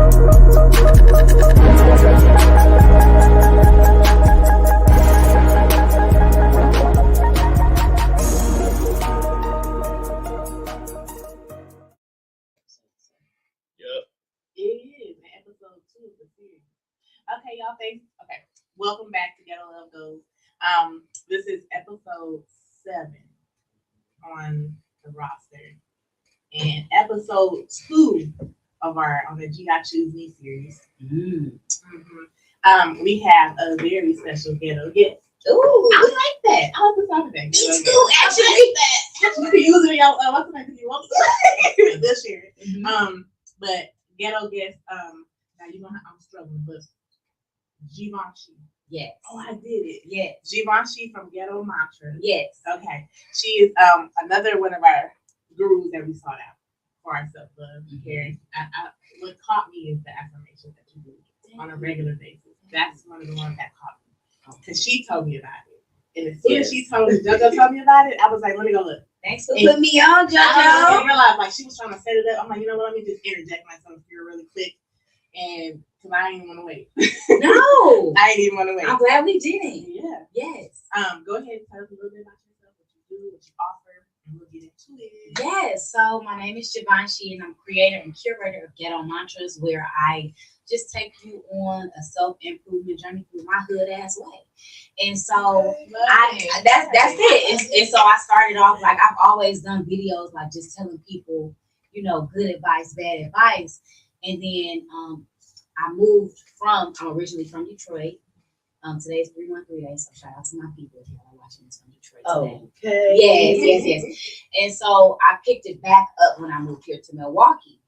Okay, y'all. Thanks. Okay, welcome back to Ghetto Love Goes. This is episode 7 on the roster, and episode 2 of our on the G I Choose Me series. We have a very special ghetto guest. Ooh, I like that. I like the sound of that. Me too. Actually, I like that. You can use it in your what's the name if you want to. Let's share it. But ghetto guest. Now you know how I'm struggling, but Givenchy. Yes. Oh, I did it. Yes. Givenchy from GhettoMantras. Yes. Okay. She is another one of our gurus that we sought out for our self-love care. What caught me is the affirmation that you do on a regular basis. That's one of the ones that caught me. Because she told me about it. And as soon as she told me, JoJo told me about it, I was like, let me go look. Thanks for putting me on, JoJo. I didn't realize, like, she was trying to set it up. I'm like, you know what, let me just interject myself here really quick. And because I didn't even want to wait. No. I didn't even want to wait. I'm glad we didn't. Yeah. Yes. Go ahead and tell us a little bit about yourself, what you do, what you offer, and we'll get into it. Yes. So my name is Givenchy, and I'm creator and curator of GhettoMantras, where I just take you on a self-improvement journey through my hood ass way. And so that's it. And so I started off like I've always done videos like just telling people, you know, good advice, bad advice. And then I moved I'm originally from Detroit. Today's 313 Day, so shout out to my people if y'all are watching this from Detroit today. Okay. Yes. And so I picked it back up when I moved here to Milwaukee,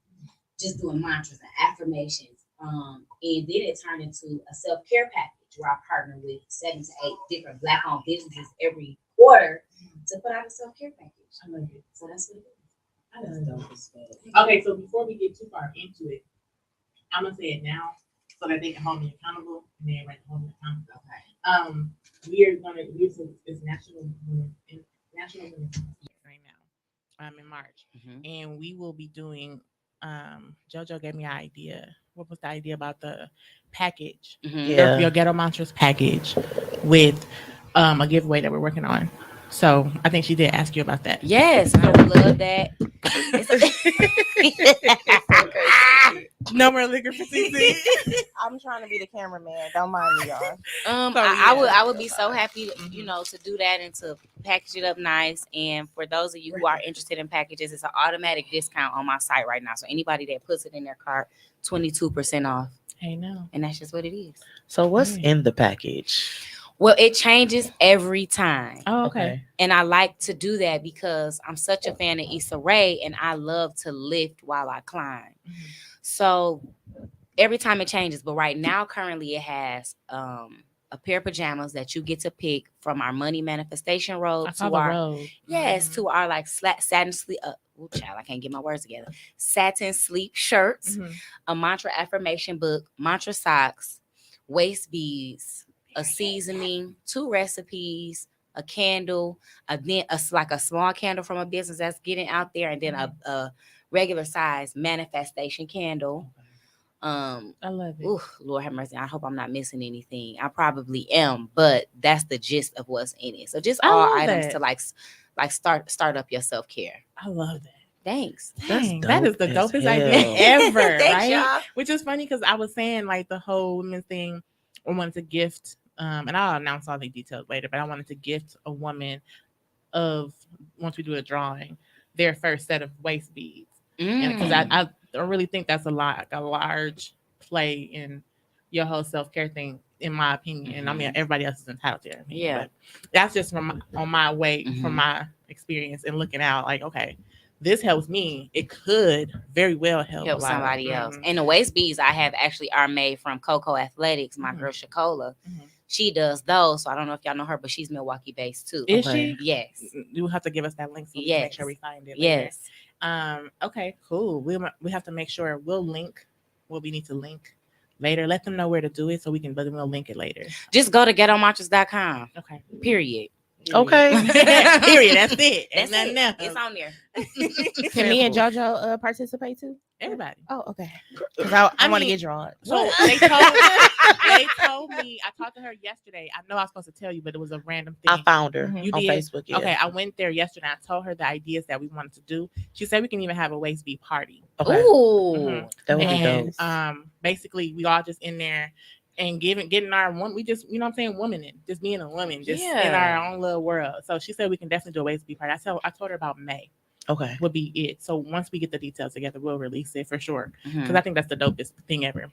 just doing mantras and affirmations. And then it turned into a self-care package where I partner with 7 to 8 different Black-owned businesses every quarter to put out a self-care package. I love it. So that's what it is. Okay, so before we get too far into it, I'm gonna say it now so that they can hold me accountable and then hold me accountable. Okay. It's National Women's right now. In March, and we will be doing. JoJo gave me an idea. What was the idea about the package? Your GhettoMantras package with a giveaway that we're working on. So I think she did ask you about that. Yes, I would love that. No more liquor for CC. I'm trying to be the cameraman. Don't mind me, y'all. I would be so happy, you know, to do that and to package it up nice. And for those of you who are interested in packages, it's an automatic discount on my site right now. So anybody that puts it in their cart, 22% off. Hey, no. And that's just what it is. So what's in the package? Well, it changes every time. Oh, okay. And I like to do that because I'm such a fan of Issa Rae and I love to lift while I climb. So every time it changes, but right now, currently it has a pair of pajamas that you get to pick from our money manifestation robe to our like satin sleep. I can't get my words together. Satin sleep shirts, a mantra affirmation book, mantra socks, waist beads, a seasoning, 2 recipes, a candle, like a small candle from a business that's getting out there, and then a regular size manifestation candle. I love it. Ooh, Lord have mercy. I hope I'm not missing anything. I probably am, but that's the gist of what's in it. So just all items to like start up your self-care. I love that. Thanks. Dang, that is the dopest idea ever, right? Y'all. Which is funny because I was saying like the whole women thing. I wanted to gift, and I'll announce all the details later. But I wanted to gift a woman once we do a drawing, their first set of waist beads, because I really think that's a large play in your whole self-care thing, in my opinion. And I mean, everybody else is entitled to their opinion, but that's just from my experience and looking out. Like, okay, this helps me. It could very well help somebody else. And the waist beads I have actually are made from Coco Athletics. My girl Shakola, she does those. So I don't know if y'all know her, but she's Milwaukee based too. Is she? Yes. You'll have to give us that link so we can make sure we find it later. Yes. Okay, cool. We have to make sure we'll link what we need to link later. Let them know where to do it so we'll link it later. Just go to GhettoMantras.com. Okay. Period. Okay. Period. That's it. Ain't That's nothing it. else. It's on there. Can me and Simple. JoJo participate too? Everybody. Oh, okay. Because I I want to mean- get drawn. So they told me. I talked to her yesterday. I know I was supposed to tell you, but it was a random thing. I found her Mhm. You on did? Facebook. Yeah. Okay, I went there yesterday. I told her the ideas that we wanted to do. She said we can even have a waist beat party. Okay. Ooh. Mhm. That would be And dope. basically we all just in there and getting our one. We just, you know what I'm saying, womaning, just being a woman, just in Yeah. our own little world. So she said we can definitely do a waist beat party. I told her about May Okay. would be it. So once we get the details together, we'll release it for sure. Because Mhm. I think that's the dopest thing ever.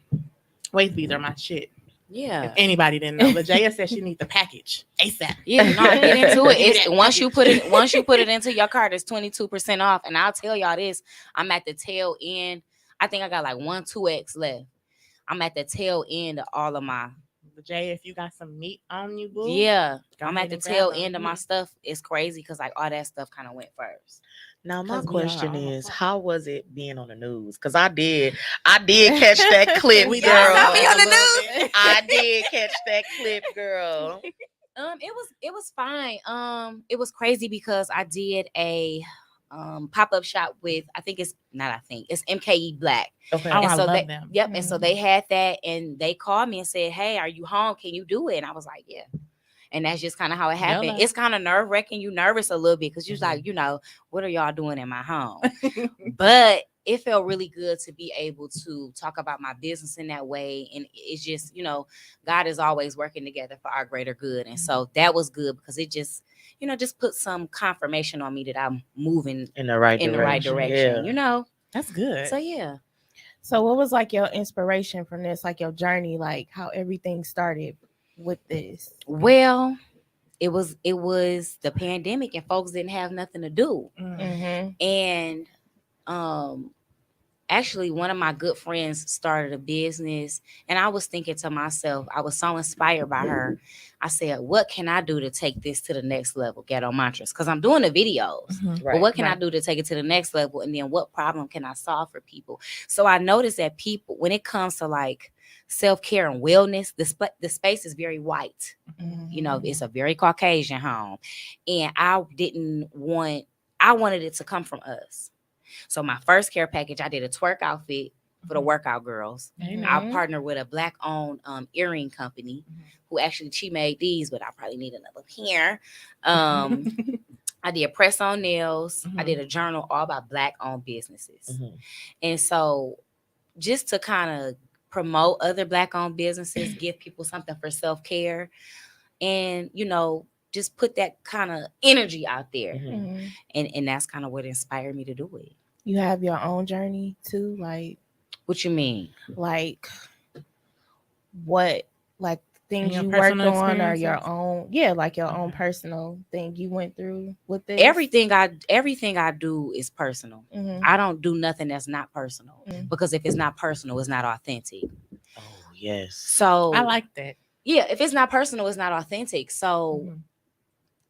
Waist beads are my shit. Yeah. If anybody didn't know, but Jaya said she needs the package ASAP. Yeah, no, get into it. Give me It's that once you package. put it into your cart, it's 22% off. And I'll tell y'all this: I'm at the tail end. I think I got like 2X left. I'm at the tail end of all of my. But Jay, if you got some meat on you, boo. Yeah, go I'm ahead at the and grab tail them. end of my stuff. It's crazy because like all that stuff kind of went first. Now my 'Cause we are question all is, fuck. how was it being on the news? Because I did catch that clip, We girl. did saw me on the a little news. bit. I did catch that clip, girl. It was fine. It was crazy because I did a pop-up shop with it's MKE Black. Okay. Oh, And I so love them. Yep. And so they had that and they called me and said, "Hey, are you home? Can you do it?" And I was like, "Yeah." And that's just kind of how it happened. YOLO. It's kind of nerve-wracking. You nervous a little bit because you're Mhm. like, what are y'all doing in my home? But it felt really good to be able to talk about my business in that way. And it's just, God is always working together for our greater good. And so that was good because it just, just put some confirmation on me that I'm moving In the right in direction. the right direction, Yeah. That's good. So yeah. So what was like your inspiration from this, like your journey, like how everything started with this? Well, it was the pandemic and folks didn't have nothing to do. Mm-hmm. And actually one of my good friends started a business and I was thinking to myself, I was so inspired by her. I said, what can I do to take this to the next level, Ghetto Mantras? Because I'm doing the videos. Mhm. But what can I Right. do to take it to the next level? And then what problem can I solve for people? So I noticed that people, when it comes to like self-care and wellness, the space is very white. It's a very Caucasian home. And I wanted it to come from us. So my first care package, I did a twerk outfit for the workout girls. Amen. I partnered with a Black-owned earring company who actually, she made these, but I probably need another pair. I did press-on nails. I did a journal all about Black-owned businesses. Mhm. And so just to kind of promote other Black-owned businesses, give people something for self-care, and, just put that kind of energy out there. Mhm. Mm-hmm. And that's kind of what inspired me to do it. You have your own journey too, like What you mean? What like things your you worked personal on or your experiences? own, like your own personal thing you went through with this. Everything I do is personal. Mhm. I don't do nothing that's not personal Mhm. because if it's not personal, it's not authentic. Oh yes. So I like that. yeah, if it's not personal, it's not authentic. So Mhm.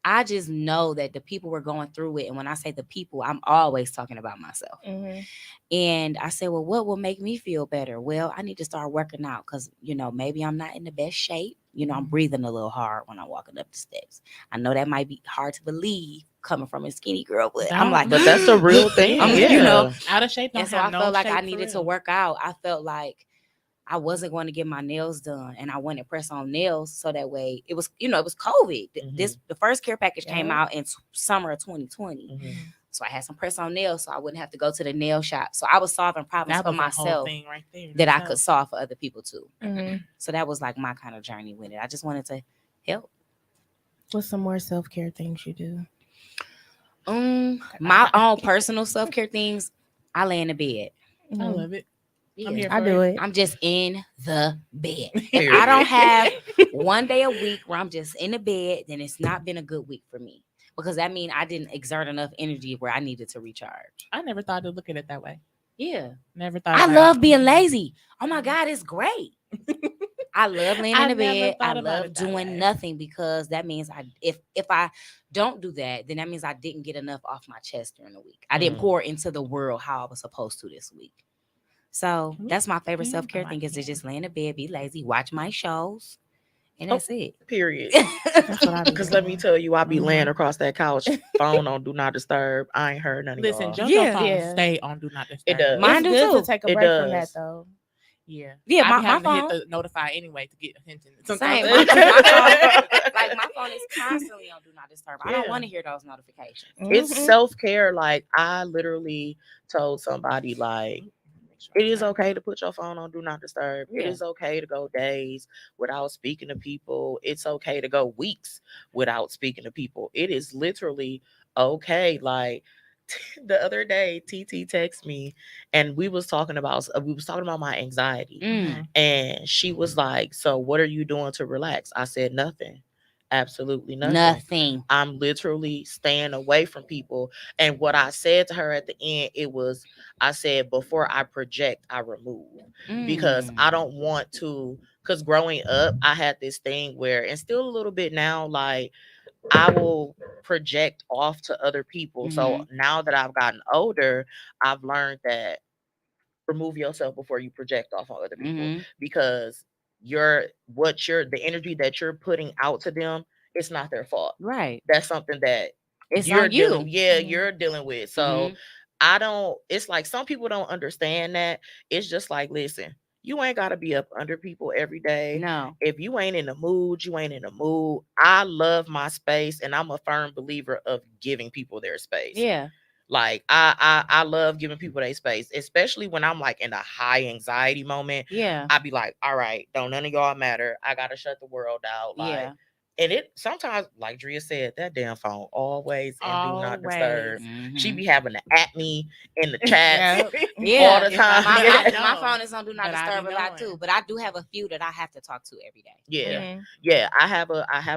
I just know that the people were going through it. And when I say the people, I'm always talking about myself. Mhm. And I said, well, what will make me feel better? Well, I need to start working out because, maybe I'm not in the best shape. I'm breathing a little hard when I'm walking up the steps. I know that might be hard to believe coming from a skinny girl, but I'm like, but that's a real thing. Yeah. Out of shape. Don't and so have I no felt like shape I for needed to real. work out. I felt like I wasn't going to get my nails done, and I went and press on nails so that way it was, it was COVID. The first care package came out in summer of 2020. Mhm. So I had some press on nails so I wouldn't have to go to the nail shop. So I was solving problems That for was a whole myself thing right there. that I could solve for other people too. Mhm. So that was like my kind of journey with it. I just wanted to help. What's some more self-care things you do? My own personal self-care things, I lay in the bed. I Mhm. love it. Yeah. I'm here I for do it. I'm just in the bed. If I don't have one day a week where I'm just in the bed, then it's not been a good week for me. Because that means I didn't exert enough energy where I needed to recharge. I never thought to look at it that way. Yeah. Never thought. I like, love being lazy. Oh my God, it's great. I love laying in I the never bed. I thought about love it that doing way. nothing because that means if I don't do that, then that means I didn't get enough off my chest during the week. I didn't pour into the world how I was supposed to this week. So that's my favorite Yeah, self-care I thing like is to it. just lay in the bed, be lazy, watch my shows, and that's it. Period. That's what I be Because let me doing. tell you, I be laying Mhm. across that couch, phone on do not disturb. I ain't heard none of Listen, y'all. JoJo Yeah. phone Yeah. stay on do not It disturb. does. Mine It's do good too. to take a It break from that does. though. Yeah, Yeah, I my be having to phone. hit the notify anyway to get attention. Same. Sometimes My phone, like my phone is constantly on do not disturb. I don't Yeah. want to hear those notifications. It's Mhm. self-care. Like I literally told somebody like Make sure I it is turn. okay to put your phone on do not disturb. It Yeah. is okay to go days without speaking to people. It's okay to go weeks without speaking to people. It is literally okay. Like the other day, TT texted me and we was talking about my anxiety. Mm. And she was like, "So what are you doing to relax?" I said, "Nothing. Absolutely nothing. Nothing. I'm literally staying away from people." And what I said to her at the end, I said, before I project, I remove. Because I don't want to, because growing up, I had this thing where, and still a little bit now, like I will project off to other people. So now that I've gotten older, I've learned that remove yourself before you project off on other people, Mm-hmm. because the energy that you're putting out to them, it's not their fault. Right. That's something that It's you're on you. Mhm. you're dealing with. So I don't, it's like some people don't understand that. It's just like, listen, you ain't got to be up under people every day. No. If you ain't in the mood, you ain't in the mood. I love my space, and I'm a firm believer of giving people their space. Yeah. Like I love giving people their space, especially when I'm like in a high anxiety moment. Yeah. I'd be like, all right, don't none of y'all matter. I gotta shut the world out. Like, Yeah. and it sometimes, like Drea said, that damn phone always and do not disturb. Always. She Mhm. be having to at me in the chats Yep. Yeah. all the If I time. know, I My know. phone is on do not But I be disturb a lot too, knowing. but I do have a few that I have to talk to every day. Yeah. Mhm. Yeah. I have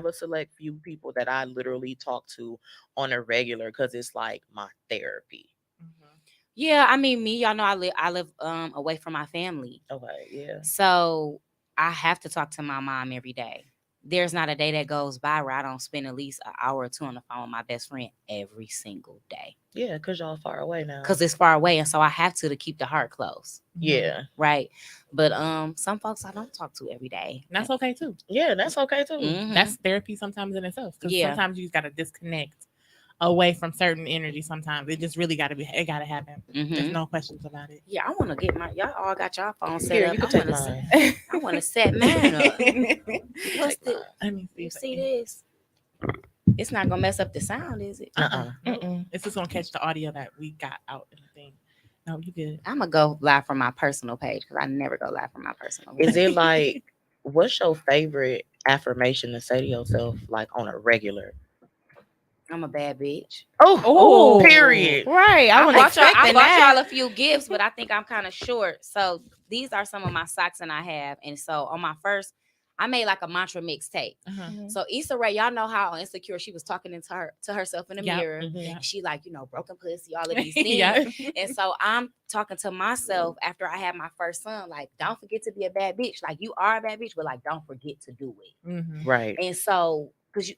a select few people that I literally talk to on a regular, because it's like my therapy. Mhm. Yeah, I mean me, y'all know I live away from my family. Okay. Yeah. So I have to talk to my mom every day. There's not a day that goes by where I don't spend at least an hour or two on the phone with my best friend every single day. Yeah. Because y'all far away now. Because it's far away, and so I have to keep the heart close. Yeah. Right. But some folks I don't talk to every day. And that's okay too. Yeah. That's okay too. Mhm. That's therapy sometimes in itself. Because Yeah. sometimes you just gotta disconnect away from certain energy. Sometimes it just really it gotta happen. There's Mhm. no questions about it. Yeah, I want to get y'all all got y'all phone set Here, up. you can I take want to mine. I want to set mine up. You can What's take the mine. Let me see. You if I see can- this? It's not gonna mess up the sound, is it? Uh-uh. Nope. Mm-mm. It's just gonna catch the audio that we got out in the thing. No, you good. I'm gonna go live from my personal page because I never go live from my personal page. Is it like, what's your favorite affirmation to say to yourself, like on a regular? I'm a bad bitch. Oh, Oh. period. Right. I I was bought y'all expecting that. a few gifts, but I think I'm kind of short. So these are some of my socks and I have. And so on my first, I made like a mantra mixtape. Uh-huh. Mhm. So Issa Rae, y'all know how on Insecure she was talking to herself in the Yep. mirror. Mhm. Yeah. She like, broken pussy, all of these things. Yeah. And so I'm talking to myself after I had my first son, like, don't forget to be a bad bitch. Like, you are a bad bitch, but like, don't forget to do it. Mhm. Right. And so, because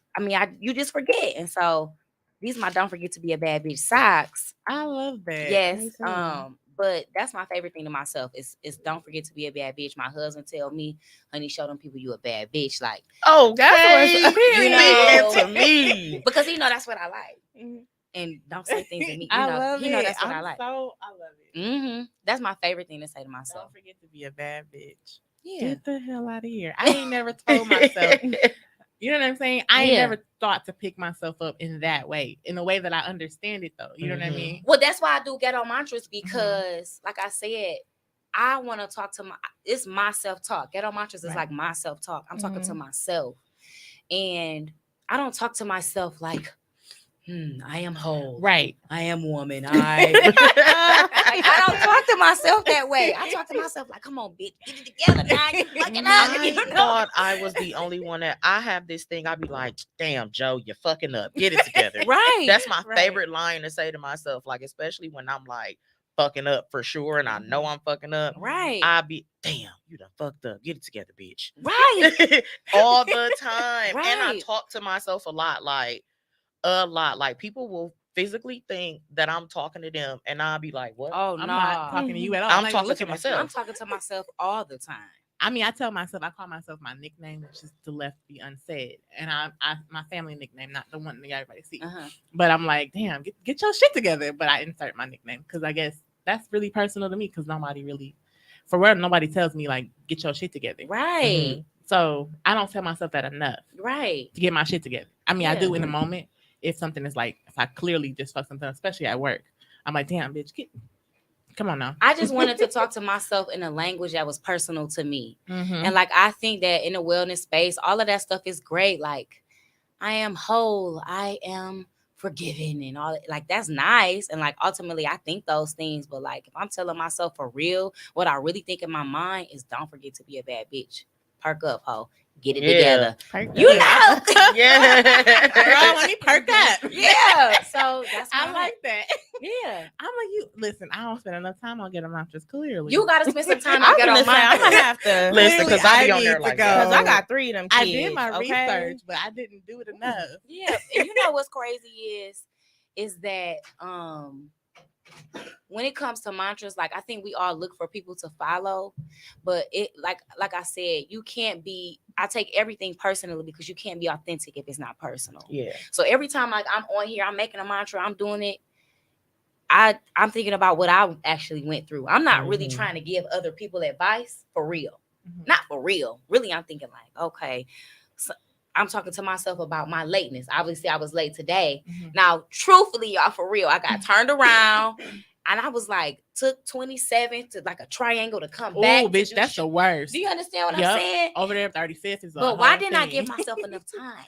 you just forget. And so these my don't forget to be a bad bitch socks. I love that. Yes. Me too. But that's my favorite thing to myself is don't forget to be a bad bitch. My husband tell me, honey, show them people you a bad bitch. Like, Oh, That's what's period. Speaking to me. because that's what I like. Mhm. And don't say things to me. I love he it. know that's what I I'm like. I love it. That's my favorite thing to say to myself. Don't forget to be a bad bitch. Yeah. Get the hell out of here. I ain't never told myself. You know what I'm saying? I ain't Yeah. never thought to pick myself up in that way, in the way that I understand it, though. You know what I Mhm. mean? Well, that's why I do ghetto mantras because, like I said, I want to talk to it's my self-talk. Ghetto mantras is Right. like my self-talk. I'm talking to Mhm. myself. And I don't talk to myself like, I am whole. Right. I am woman. I don't talk to myself that way. I talk to myself like, come on, bitch, get it together now. You fucking up. I thought I was the only one that I have this thing. I'd be like, damn, Joe, you're fucking up. Get it together. Right. That's my Right. favorite line to say to myself. Like, especially when I'm like fucking up for sure, and I know I'm fucking up. right. I be, damn, you done fucked up. Get it together, bitch. right. All the time. And I Right. talk to myself a lot. Like people will physically think that I'm talking to them, and I'll be like, what? Oh, I'm no. not talking to you at all. I'm not talking even to looking at you. I'm myself. talking to myself all the time. I mean, I tell myself, I call myself my nickname, which is the left be unsaid, and I my family nickname, not the one that everybody sees. But I'm like, damn, get your shit together. But I insert my nickname because I guess that's really personal to me because nobody really, for real, nobody tells me like get your shit together. Right. So I don't tell myself that enough Right. to get my shit together. I mean, I Yeah. do in a moment if something is like if I clearly just fuck something, especially at work. I'm like, damn, bitch, come on now. I just wanted to talk to myself in a language that was personal to me. Mm-hmm. And like I think that in a wellness space, all of that stuff is great. Like I am whole, I am forgiven and all like that's nice. And like ultimately I think those things, but like if I'm telling myself for real, what I really think in my mind is don't forget to be a bad bitch. Perk up, ho. Get it together. You know. Yeah. Girl, let me perk up. Yeah. So that's I like that. Yeah. I'm like, you listen, I don't spend enough time on GhettoMantras, clearly. You gotta spend some time I'm on gonna Ghetto say I'm gonna Mantras. have to Listen, because I be on need there to like go. that. because I got 3 of them kids. I did my okay? research, but I didn't do it enough. Yeah. And you know what's crazy is that when it comes to mantras, like I think we all look for people to follow, but it like I said, you can't be. I take everything personally because you can't be authentic if it's not personal. Yeah. So every time like I'm on here, I'm making a mantra, I'm doing it. I'm thinking about what I actually went through. I'm not really trying to give other people advice for real, not for real. Really, I'm thinking like, okay. So, I'm talking to myself about my lateness. Obviously, I was late today. Now, truthfully, y'all, for real, I got turned around and I was like, took 27 to like a triangle to come back. Oh, bitch, that's the worst. Do you understand what I'm saying? Over there, 35th is. But why didn't I give myself enough time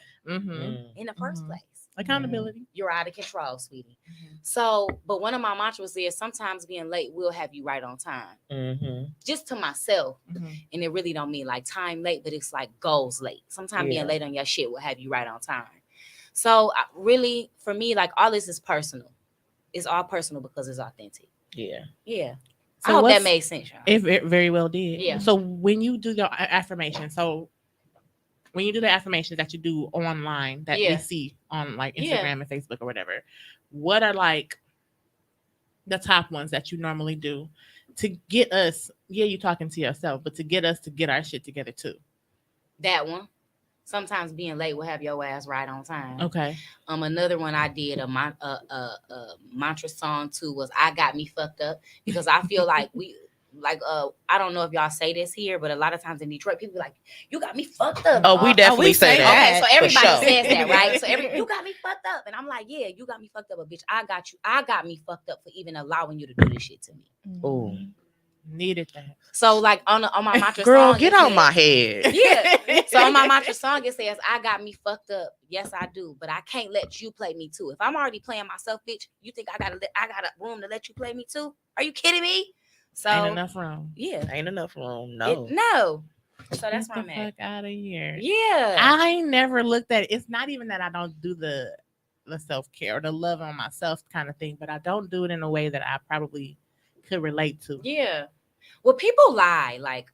in the first place? Accountability. You're out of control, sweetie. So, but one of my mantras is sometimes being late will have you right on time. Just to myself. And it really don't mean like time late, but it's like goals late. Sometimes being late on your shit will have you right on time. So really, for me, like all this is personal. It's all personal because it's authentic. Yeah. Yeah. So I hope that made sense, y'all. It very well did. Yeah. So when you do your affirmation, when you do the affirmations that you do online that we see on like Instagram and Facebook or whatever, what are like the top ones that you normally do to get us? Yeah, you talking to yourself, but to get us to get our shit together too. That one. Sometimes being late will have your ass right on time. Okay. Another one I did a mantra song too was "I Got Me Fucked Up" because I feel like I don't know if y'all say this here, but a lot of times in Detroit, people be like, "You got me fucked up." Oh, we definitely say that. Okay, so everybody says that, right? So you got me fucked up, and I'm like, yeah, you got me fucked up, but bitch, I got you. I got me fucked up for even allowing you to do this shit to me. Oh, needed that. So like on my mantra girl, song, get out my head. Yeah. So on my mantra song, it says, "I got me fucked up. Yes, I do, but I can't let you play me too. If I'm already playing myself, bitch, you think I got a room to let you play me too? Are you kidding me?" So ain't enough room. Yeah, ain't enough room. No, no. So that's Get where I'm the at. fuck out of here. Yeah, I ain't never looked at it. It's not even that I don't do the self-care or the love on myself kind of thing, but I don't do it in a way that I probably could relate to. Yeah. Well, people lie. Like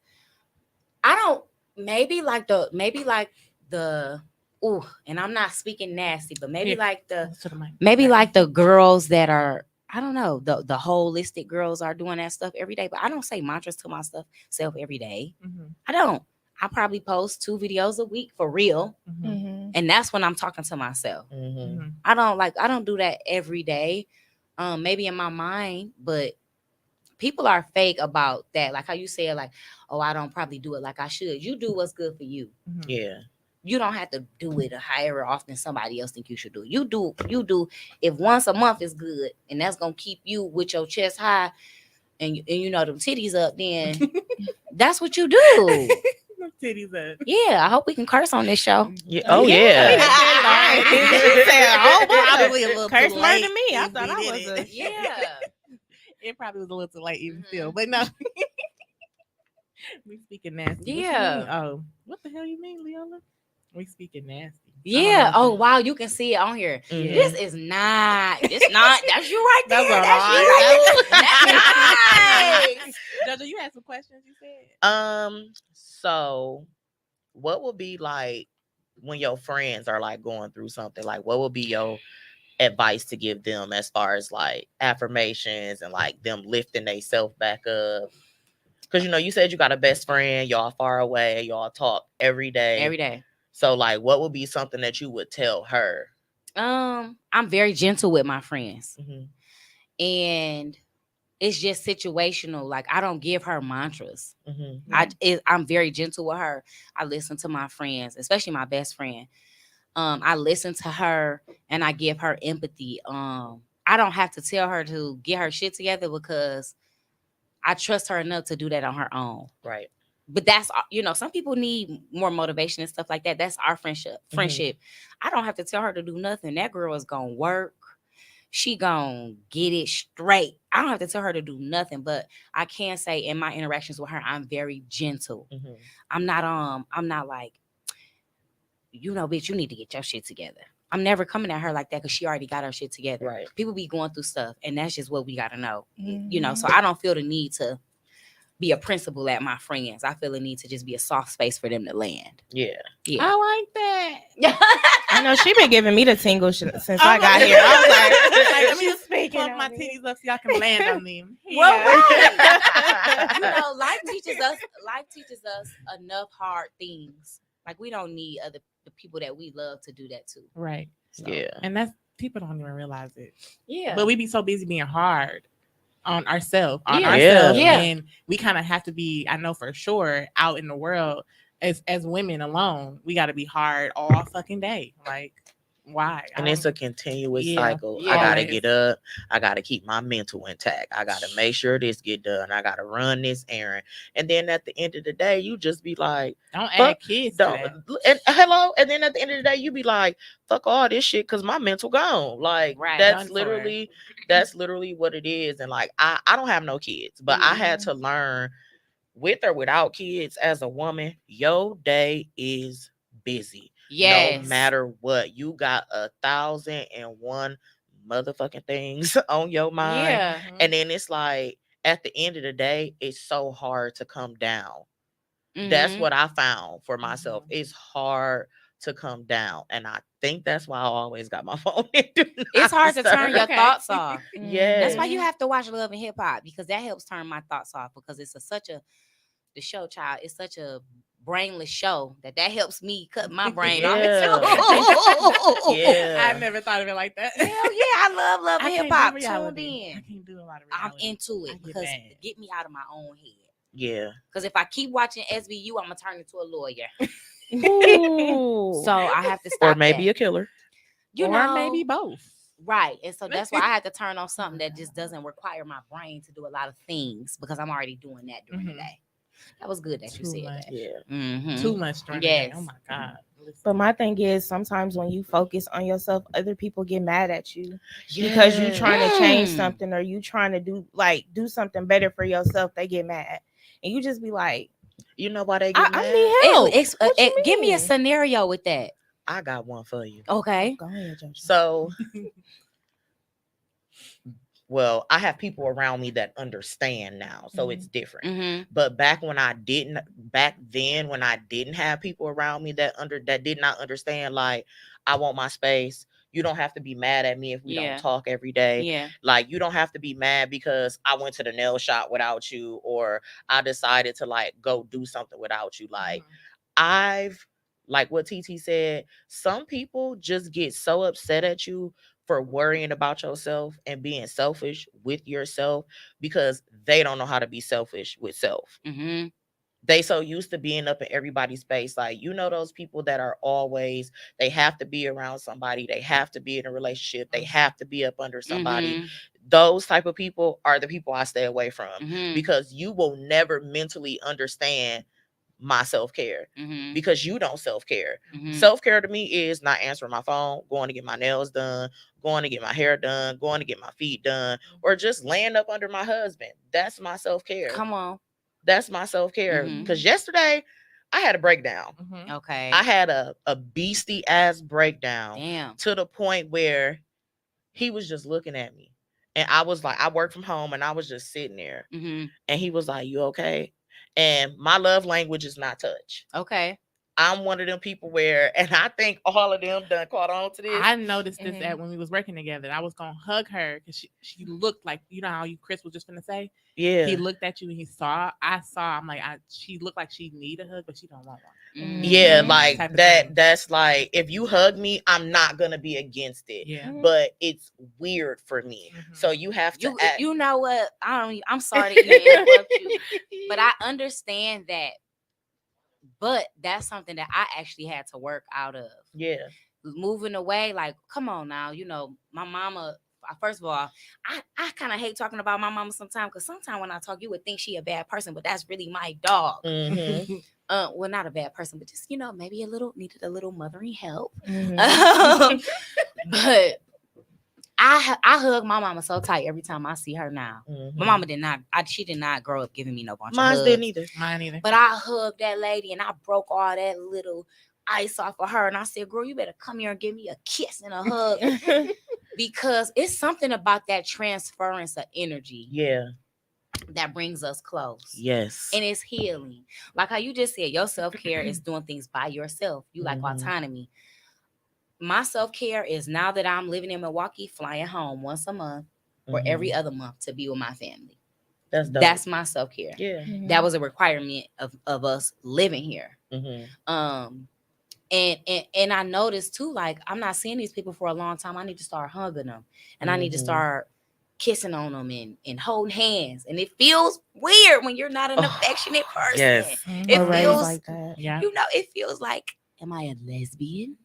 I don't. Maybe like the. Ooh, and I'm not speaking nasty, but maybe like the girls that are. I don't know. The holistic girls are doing that stuff every day, but I don't say mantras to myself every day. I don't. I probably post 2 videos a week for real, and that's when I'm talking to myself. I don't do that every day. Maybe in my mind, but people are fake about that. Like how you said, like, oh, I don't probably do it like I should. You do what's good for you. Yeah. You don't have to do it however often somebody else think you should do. You do. If once a month is good, and that's gonna keep you with your chest high, and you know them titties up, then that's what you do. Titties up. Yeah, I hope we can curse on this show. Yeah. Oh yeah. Probably a little curse too more late. than me. I thought I was a Yeah. It probably was a little too late even still, but no. We speaking nasty. Yeah. Oh, what the hell you mean, Leola? We speaking nasty. Yeah. Oh wow, you can see it on here. This is not. It's not. That's you right there. That's nice. Jojo, you had some questions. You said. So, what would be like when your friends are like going through something? Like, what would be your advice to give them as far as like affirmations and like them lifting themselves back up? Because you said you got a best friend, y'all far away, y'all talk every day. Every day. So like, what would be something that you would tell her? I'm very gentle with my friends, Mm-hmm. and it's just situational. Like, I don't give her mantras. Mm-hmm. I'm very gentle with her. I listen to my friends, especially my best friend. I listen to her and I give her empathy. I don't have to tell her to get her shit together because I trust her enough to do that on her own. Right. But that's, some people need more motivation and stuff like that. That's our friendship. I don't have to tell her to do nothing. That girl is gonna work. She gonna get it straight. I don't have to tell her to do nothing, but I can say in my interactions with her, I'm very gentle. I'm not like, bitch, you need to get your shit together. I'm never coming at her like that because she already got her shit together. Right. People be going through stuff, and that's just what we gotta know. Mm-hmm. So I don't feel the need to be a principal at my friends. I feel the need to just be a soft space for them to land. Yeah. I like that. I know she been giving me the tingle since I got here. I was like, let me she's just speaking plump on my me. titties up so y'all can land on them. Well, Yeah. life teaches us enough hard things. Like, we don't need the people that we love to do that too. Right. So, Yeah. And that's people don't even realize it. yeah. But we be so busy being hard on ourselves, Yeah. and we kind of have to be. I know for sure out in the world as women alone, we got to be hard all fucking day. Like, why? And it's a continuous Yeah. cycle. Yeah. I gotta Always. get up. I gotta keep my mental intact. I gotta make sure this get done. I gotta run this errand. And then at the end of the day, you just be like, Don't fuck, add kids to don't. that. And hello. And then at the end of the day, you be like, fuck all this shit because my mental gone. Like, Right. that's Done for. literally what it is. And like, I don't have no kids, but I had to learn with or without kids as a woman, your day is busy. Yes. No matter what, you got 1,001 motherfucking things on your mind. Yeah. And then it's like at the end of the day, it's so hard to come down. Mm-hmm. That's what I found for myself. Mhm. It's hard to come down. And I think that's why I always got my phone in do not It's hard to turn your Okay. thoughts off. Yeah. That's why you have to watch Love and Hip Hop, because that helps turn my thoughts off, because it's the show, child, it's such a brainless show that helps me cut my brain off. Yeah. I never thought of it like that. Hell yeah, I love Love and I Hip can't Hop. do Tuned reality. I in. can't do a lot of I'm reality. into I it get because mad. get me out of my own head. Yeah. Because if I keep watching SVU, I'm gonna turn into a lawyer. Ooh. So I have to stop. Or maybe that. a killer. Or maybe both. Right. And so that's why I had to turn on something that just doesn't require my brain to do a lot of things, because I'm already doing that during the day. That was good that you Too said much. that. Yeah. Mm-hmm. Too much during the day. Yes. Oh my God. But my thing is, sometimes when you focus on yourself, other people get mad at you because you trying to change Mm. something, or you trying to do something better for yourself. They get mad, and you just be like, You know why they get mad? I need help. What you Give me a mean? scenario with that. I got one for you. Okay. Go ahead, Jojo. So, well, I have people around me that understand now, so it's different. Mm-hmm. But back then when I didn't have people around me that did not understand, like, I want my space. You don't have to be mad at me if we don't talk every day. Yeah. Like, you don't have to be mad because I went to the nail shop without you, or I decided to like go do something without you. Like, like what TT said, some people just get so upset at you for worrying about yourself and being selfish with yourself because they don't know how to be selfish with self. Mm-hmm. They so used to being up in everybody's space. Like, those people that are always, they have to be around somebody. They have to be in a relationship. They have to be up under somebody. Mm-hmm. Those type of people are the people I stay away from, Mm-hmm. because you will never mentally understand my self-care, Mm-hmm. because you don't self-care. Mm-hmm. Self-care to me is not answering my phone, going to get my nails done, going to get my hair done, going to get my feet done, or just laying up under my husband. That's my self-care. Come on. That's my self-care. Because yesterday I had a breakdown. Okay. I had a beastie ass breakdown. Damn. To the point where he was just looking at me, and I was like, I work from home, and I was just sitting there, Mm-hmm. and he was like, you okay? And my love language is not touch. Okay. I'm one of them people where, and I think all of them done caught on to this. I noticed this when we was working together. I was gonna hug her because she looked like, you know how Chris was just gonna say, Yeah. He looked at you and he saw. I saw. I'm like, she looked like she need a hug, but she don't want one. Yeah, Mhm. like Type of that. thing. That's like, if you hug me, I'm not gonna be against it. Yeah. But it's weird for me. Mhm. So you have to act. You know what? I'm sorry to even interrupt you, but I understand that. But that's something that I actually had to work out of. Yeah. Moving away, like, come on now, my mama. First of all, I kind of hate talking about my mama sometimes, because sometimes when I talk, you would think she a bad person, but that's really my dog. Mm-hmm. Well, not a bad person, but just maybe needed a little mothering help. Mhm. But I hug my mama so tight every time I see her now. Mm-hmm. My mama did not. She did not grow up giving me no bunch of Mine hugs. didn't either. Mine either. But I hugged that lady and I broke all that little ice off of her. And I said, girl, you better come here and give me a kiss and a hug. Because it's something about that transference of energy Yeah. that brings us close. Yes. And it's healing. Like how you just said, your self-care is doing things by yourself. You like Mhm. autonomy. My self-care is, now that I'm living in Milwaukee, flying home once a month or every other month to be with my family. That's dope. That's my self-care. Yeah. That was a requirement of us living here. Mm-hmm. And I noticed too, like, I'm not seeing these people for a long time. I need to start hugging them, and I need to start kissing on them and holding hands. And it feels weird when you're not an affectionate person. Yes. It Or raised feels like that. Yeah. it feels like, am I a lesbian?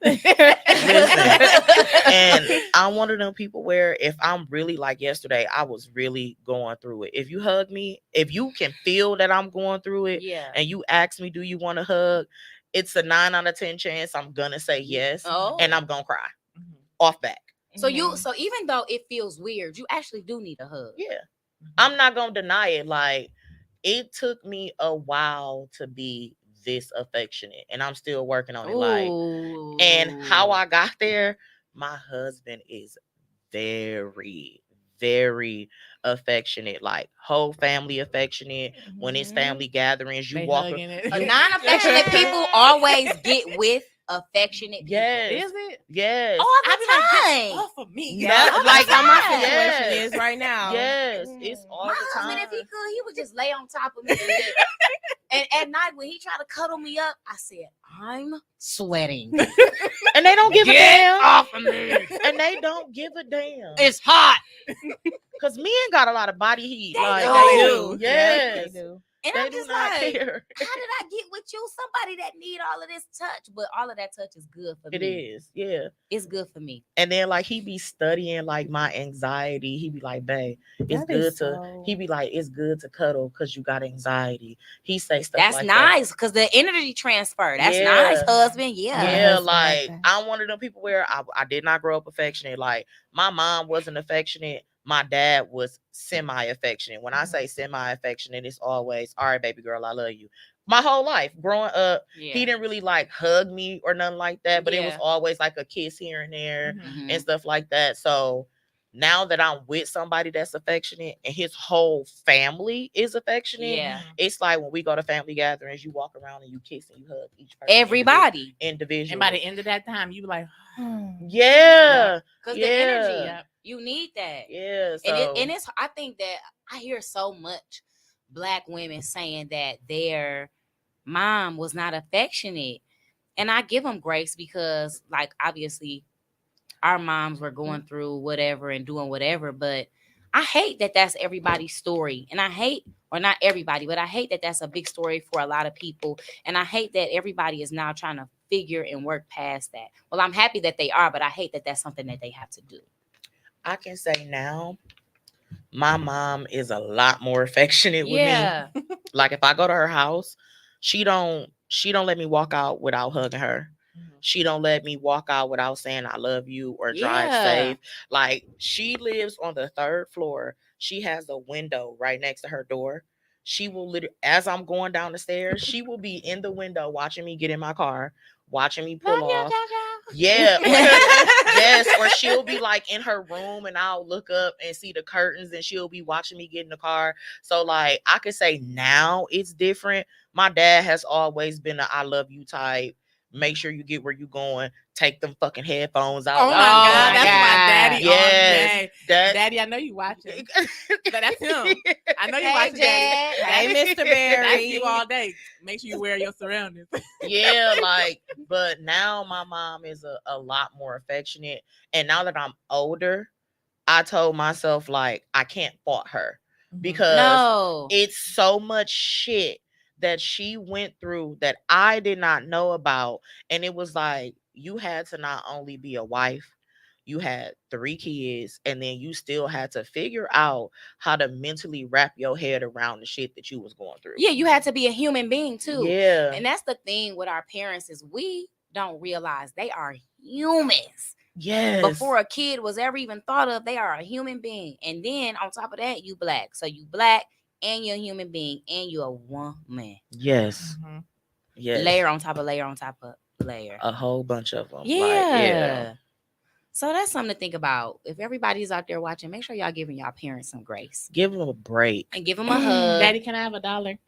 And I'm one of them people where, if I'm really, like yesterday, I was really going through it. If you hug me, if you can feel that I'm going through it, Yeah. and you ask me, do you want a hug? It's a 9 out of 10 chance I'm gonna say yes, Oh. and I'm gonna cry Mhm. off back. So even though it feels weird, you actually do need a hug. Yeah. I'm not gonna deny it. Like, it took me a while to be this affectionate, and I'm still working on it. Like, and how I got there, my husband is very, very affectionate, like whole family affectionionate. When it's family gatherings, you They walk hugging it. Non-affectionate people always get with affectionate people. Yes. Is it? Yes. All I the be like, time. get off of me. Yeah, That's like how my Yeah. situation yes. is right now. Yes, it's all My the husband, time. if he could, he would just lay on top of me. And at night, when he tried to cuddle me up, I said, I'm sweating. And they don't give a damn. Off of me. And they don't give a damn. It's hot. Because men got a lot of body heat. They Like, do. Yes. They do. And They I'm do just not like, care. how did I get with you? Somebody that need all of this touch. But all of that touch is good for It me. is. Yeah. It's good for me. And then, like, he be studying like my anxiety. He be like, babe, it's That is good to so- he be like, it's good to cuddle because you got anxiety. He say stuff That's like nice, because the energy transfer. That's Yeah. nice, husband. that. Yeah. My Yeah, husband like like, that. I'm one of them people where I did not grow up affectionate. Like, my mom wasn't affectionate. My dad was semi-affectionate. When I say semi-affectionate, it's always, all right, baby girl, I love you. My whole life growing up, he didn't really like hug me or nothing like that, but it was Yeah. always like a kiss here and there Mhm. and stuff like that. So now that I'm with somebody that's affectionate and his whole family is affectionate, Yeah. it's like when we go to family gatherings, you walk around and you kiss and you hug each person. Everybody. Individually. And by the end of that time, you be like, Yeah. Because Yeah. the energy, Yep. you need that. Yeah. So And it's, I think that I hear so much Black women saying that their mom was not affectionate. And I give them grace, because, like, obviously our moms were going through whatever and doing whatever, but I hate that that's everybody's story. And I hate, or not everybody, but I hate that that's a big story for a lot of people. And I hate that everybody is now trying to figure and work past that. Well, I'm happy that they are, but I hate that that's something that they have to do. I can say now, my mom is a lot more affectionate with me. Like, if I go to her house, she don't let me walk out without hugging her. She don't let me walk out without saying I love you or drive Yeah. safe. Like, she lives on the 3rd floor. She has a window right next to her door. She will literally, as I'm going down the stairs, she will be in the window watching me get in my car, watching me pull off. Yeah. Yes. Or she'll be like in her room and I'll look up and see the curtains and she'll be watching me get in the car. So, like, I could say now it's different. My dad has always been a I love you type. make sure you get where you going, take them fucking headphones out. Oh my Oh god, my that's my God. daddy all Yes, day. that Daddy, I know you watching. That's him. I know you Hey, watching, Daddy. Dad. Hey, Mr. That's Barry. you all day. Make sure you wear your surroundings. yeah, like, but now my mom is a lot more affectionate. And now that I'm older, I told myself, like, I can't fault her because No. it's so much shit that she went through that I did not know about. And it was like, you had to not only be a wife, you had 3 kids, and then you still had to figure out how to mentally wrap your head around the shit that you was going through. Yeah, you had to be a human being too. Yeah. And that's the thing with our parents is we don't realize they are humans. Yes. Before a kid was ever even thought of, they are a human being. And then on top of that, you black. So you black and you're a human being and you're a woman. Yes. Mhm. Yes. Layer on top of layer on top of layer. A whole bunch of them. Yeah. Like, yeah. So that's something to think about. If everybody's out there watching, make sure y'all giving y'all parents some grace Give them a break. and give them a hug. Daddy, can I have $1?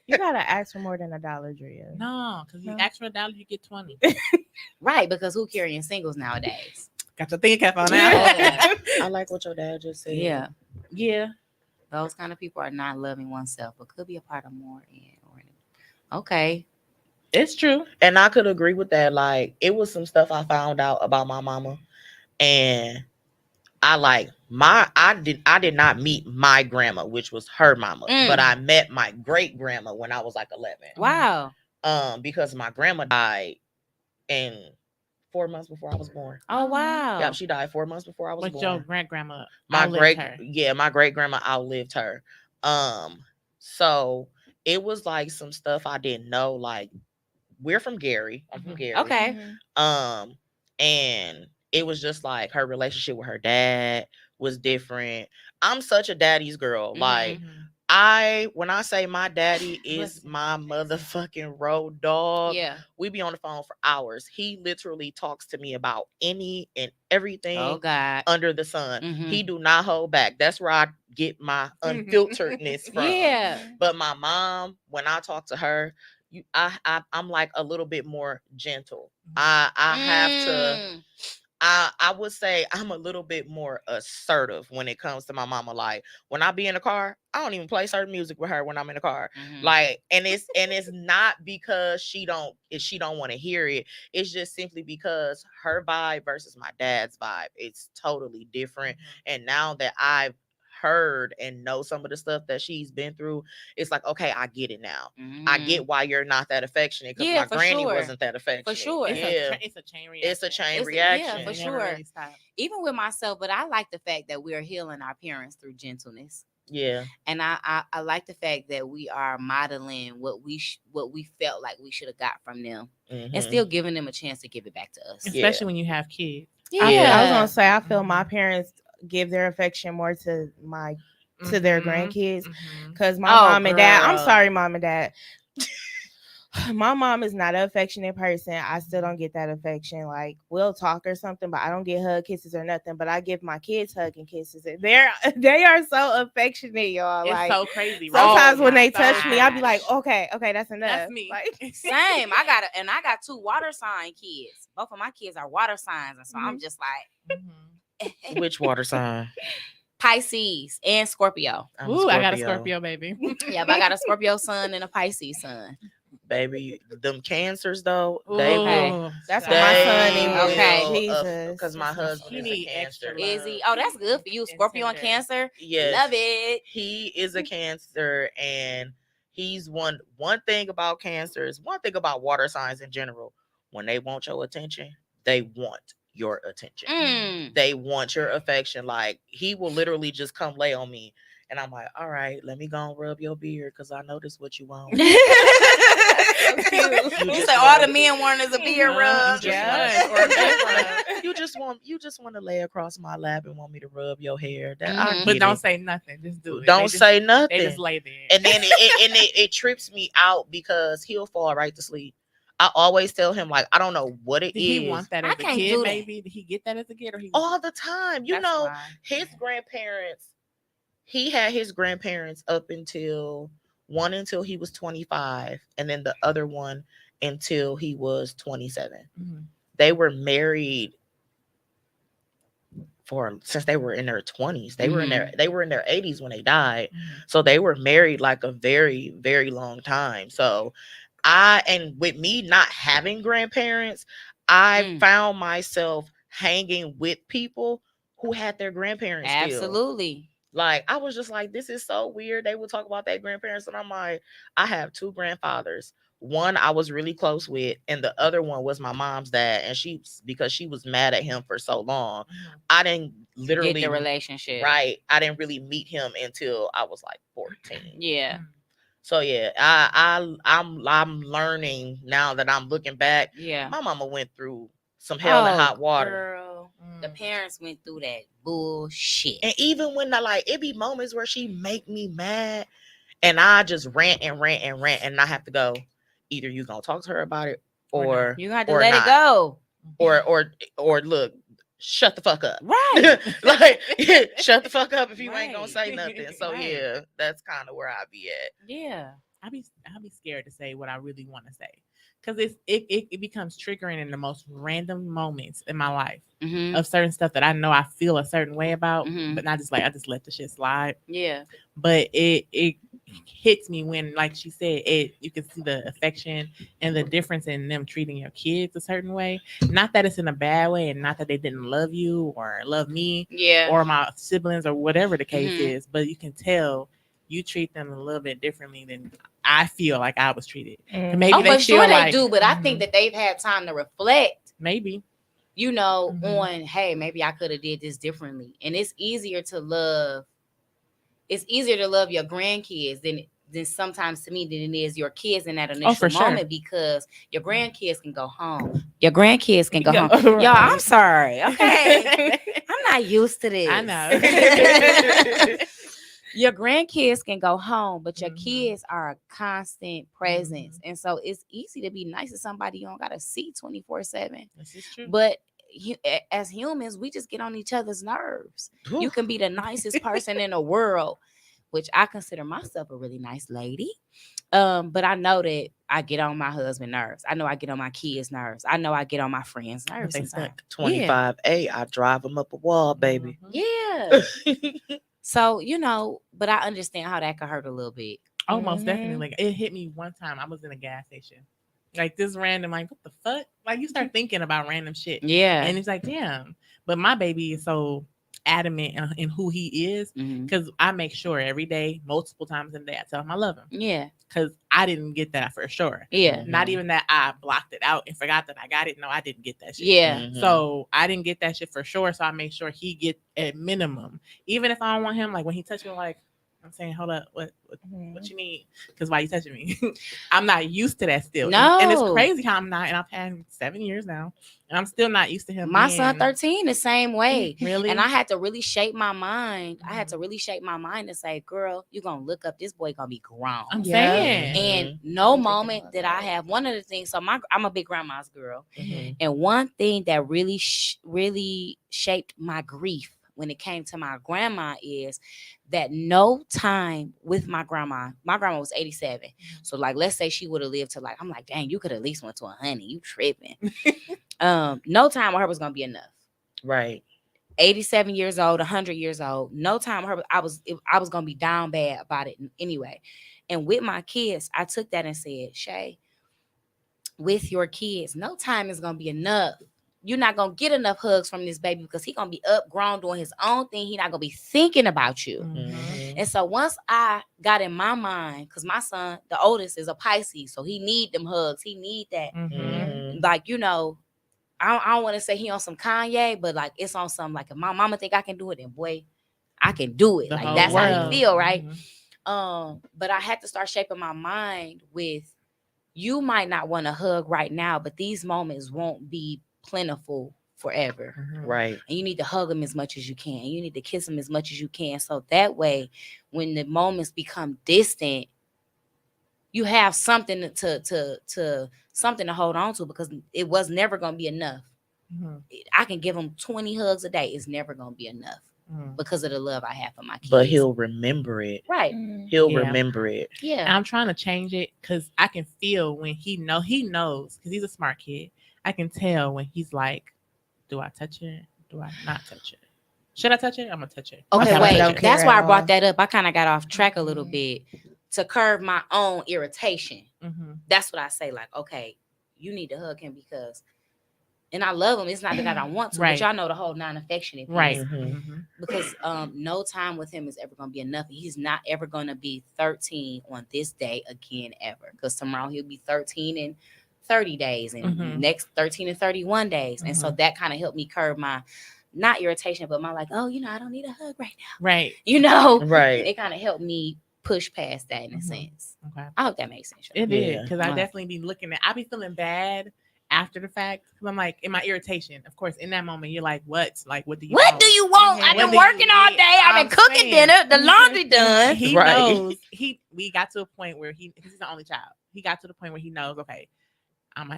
You gotta ask for more than $1, Drea. No, because you No. ask for $1, you get 20. Right, because who carrying singles nowadays? Got your thinking cap on now. Yeah. I like what your dad just said. Yeah. Yeah. Those kind of people are not loving oneself, but could be a part of more. Okay. It's true. And I could agree with that. Like, it was some stuff I found out about my mama, and I did not meet my grandma, which was her mama, but I met my great grandma when I was like 11. Wow. Because my grandma died in 4 months before I was born. Oh wow. Yeah, she died 4 months before I was But born. your great grandma my great her. my great grandma outlived her. So it was like some stuff I didn't know. Like, we're from Gary. I'm from Gary. Okay. And it was just like her relationship with her dad was different. I'm such a daddy's girl. Like, when I say my daddy is my motherfucking road dog, Yeah. we be on the phone for hours. He literally talks to me about any and everything Oh God. under the sun. Mhm. He do not hold back. That's where I get my unfilteredness from. Yeah. But my mom, when I talk to her, I'm like a little bit more gentle. I have to. I would say I'm a little bit more assertive when it comes to my mama. Like, when I be in the car, I don't even play certain music with her when I'm in the car. Like, and it's not because she don't want to hear it. It's just simply because her vibe versus my dad's vibe, it's totally different. And now that I've heard and know some of the stuff that she's been through, it's like, okay, I get it now. I get why you're not that affectionate, because my granny wasn't that affectionate. For sure. It's a chain reaction. It's a chain Yeah, reaction. for It sure. never really stops. Even with myself, but I like the fact that we're healing our parents through gentleness. Yeah. And I like the fact that we are modeling what we felt like we should have got from them, and still giving them a chance to give it back to us. Especially when you have kids. Yeah. I was gonna say I feel my parents give their affection more to their grandkids, because my mom and dad. I'm sorry, mom and dad. My mom is not an affectionate person. I still don't get that affection. Like, we'll talk or something, but I don't get hug kisses or nothing. But I give my kids hug and kisses. They are so affectionate, y'all. It's like, so crazy. sometimes when they So touch me, I'll be much. like, okay, that's enough. That's me. Like, Same. I got 2 water sign kids. Both of my kids are water signs, and so I'm just like, Which water sign? Pisces and Scorpio. Ooh, I got a Scorpio baby. Yeah, but I got a Scorpio son and a Pisces son. Baby, them cancers though, Ooh, they will. Okay. that's what my son They is. Okay. will, Jesus. because my husband He is a need Cancer. extra Is he? Oh, that's good for you. Scorpio and tender. Cancer. Yes, Love it. he is a Cancer, and he's one thing about Cancers. One thing about water signs in general: when they want your attention, they want your attention. They want your affection. Like, he will literally just come lay on me, and I'm like, all right, let me go and rub your beard, because I know this what you want. He said all the men want is a beard rub. You just want to lay across my lap and want me to rub your hair. That I Mhm. But get don't it. say nothing. Just do it. Don't say They nothing. just lay there. And then it trips me out, because he'll fall right to sleep. I always tell him, like, I don't know what it Did is. he want that I as a can't kid, do that. maybe? Did he get that as a kid? Or he All the time. You That's know, why. his grandparents, he had his grandparents up until one until he was 25, and then the other one until he was 27. Mhm. They were married for since they were in their 20s. They were in their 80s when they died. So they were married like a very, very long time. So and with me not having grandparents, I found myself hanging with people who had their grandparents still. Absolutely. Like, I was just like, this is so weird. They would talk about their grandparents, and I'm like, I have two grandfathers. One I was really close with, and the other one was my mom's dad. And because she was mad at him for so long, I didn't literally get the relationship. Right. I didn't really meet him until I was like 14. Yeah. So yeah, I'm learning now that I'm looking back. Yeah. My mama went through some hell and hot water. Girl, the parents went through that bullshit. And even when it be moments where she make me mad, and I just rant and rant and rant, and I have to go, either you gonna talk to her about it, or you got to let it go, or look, shut the fuck up. Right. Like, shut the fuck up if you ain't gonna say nothing. So yeah, that's kind of where I be at. Yeah. I'll be scared to say what I really want to say, because it becomes triggering in the most random moments in my life of certain stuff that I know I feel a certain way about, but not just like I just let the shit slide. Yeah. But it hits me when, like she said, you can see the affection and the difference in them treating your kids a certain way. Not that it's in a bad way, and not that they didn't love you or love me, or my siblings or whatever the case is, but you can tell you treat them a little bit differently than I feel like I was treated. Maybe they feel they do, but I think that they've had time to reflect. Maybe. On, hey, maybe I could have did this differently. And it's easier to love your grandkids than sometimes to me than it is your kids in that initial moment, because your grandkids can go home. Your grandkids can go home. Right. Y'all, I'm sorry. Okay. I'm not used to this. I know. Your grandkids can go home, but your kids are a constant presence. And so it's easy to be nice to somebody you don't got to see 24/7. This is true. But as humans, we just get on each other's nerves. Ooh. You can be the nicest person in the world, which I consider myself a really nice lady. But I know that I get on my husband's nerves. I know I get on my kids' nerves. I know I get on my friends' nerves. 25A, I drive them up a wall, baby. Yeah. So, but I understand how that could hurt a little bit. Oh, most definitely. Like, it hit me one time. I was in a gas station. Like, this random, like, what the fuck? Like, you start thinking about random shit. Yeah. And it's like, damn. But my baby is so adamant in who he is, because I make sure every day, multiple times in the day, I tell him I love him. Yeah. Because I didn't get that for sure. Yeah. Not even that I blocked it out and forgot that I got it. No, I didn't get that shit. Yeah. So I didn't get that shit for sure. So I make sure he get at minimum. Even if I don't want him, like when he touched me, like, I'm saying, hold up, what you need? Because why you touching me? I'm not used to that still. No. And it's crazy how I'm not, and I've had him 7 years now, and I'm still not used to him. My son 13 the same way. Really? And I had to really shape my mind. I had to really shape my mind and say, girl, you're going to look up. This boy going to be grown. I'm saying. And no moment that I have, one of the things, so I'm a big grandma's girl. And one thing that really, really shaped my grief when it came to my grandma is that no time with my grandma was 87. So like, let's say she would have lived to, like, I'm like, dang, you could at least went to 100. You tripping. No time with her was going to be enough. Right. 87 years old, 100 years old. No time with her. I was going to be down bad about it anyway. And with my kids, I took that and said, Shay, with your kids, no time is going to be enough. You're not going to get enough hugs from this baby because he's going to be up, grown, doing his own thing. He's not going to be thinking about you. And so once I got in my mind, because my son, the oldest, is a Pisces, so he need them hugs. He need that. Like, I don't want to say he on some Kanye, but like it's on some, like, if my mama think I can do it, then boy, I can do it. Like, that's how he feel, right? But I had to start shaping my mind with, you might not want to hug right now, but these moments won't be plentiful forever. Right. And you need to hug them as much as you can. You need to kiss them as much as you can. So that way, when the moments become distant, you have something to something to hold on to, because it was never going to be enough. I can give them 20 hugs a day. It's never going to be enough. because of the love I have for my kids. But he'll remember it. Right. He'll remember it. Yeah. And I'm trying to change it because I can feel when he knows because he's a smart kid. I can tell when he's like, do I touch it? Do I not touch it? Should I touch it? I'm gonna touch it. Okay, wait. Don't care That's why at I brought all. that up. I kind of got off track a little bit to curb my own irritation. That's what I say. Like, okay, you need to hug him because, and I love him. It's not that I don't want to, but y'all know the whole non-affectionate piece. Right. Because no time with him is ever going to be enough. He's not ever going to be 13 on this day again ever. Because tomorrow he'll be 13 in 30 days and next 13 and 31 days. And so that kind of helped me curb my, not irritation, but my like, oh, I don't need a hug right now. Right. Right. It kind of helped me push past that in a sense. Okay. I hope that makes sense. It did. Because I definitely be looking at, I be feeling bad after the fact. Because I'm like, in my irritation, of course, in that moment, you're like, what? Like, what do you want? Do you want? I've been working all day. I've been cooking dinner. The laundry done. He knows. We got to a point where he's the only child. He got to the point where he knows, okay,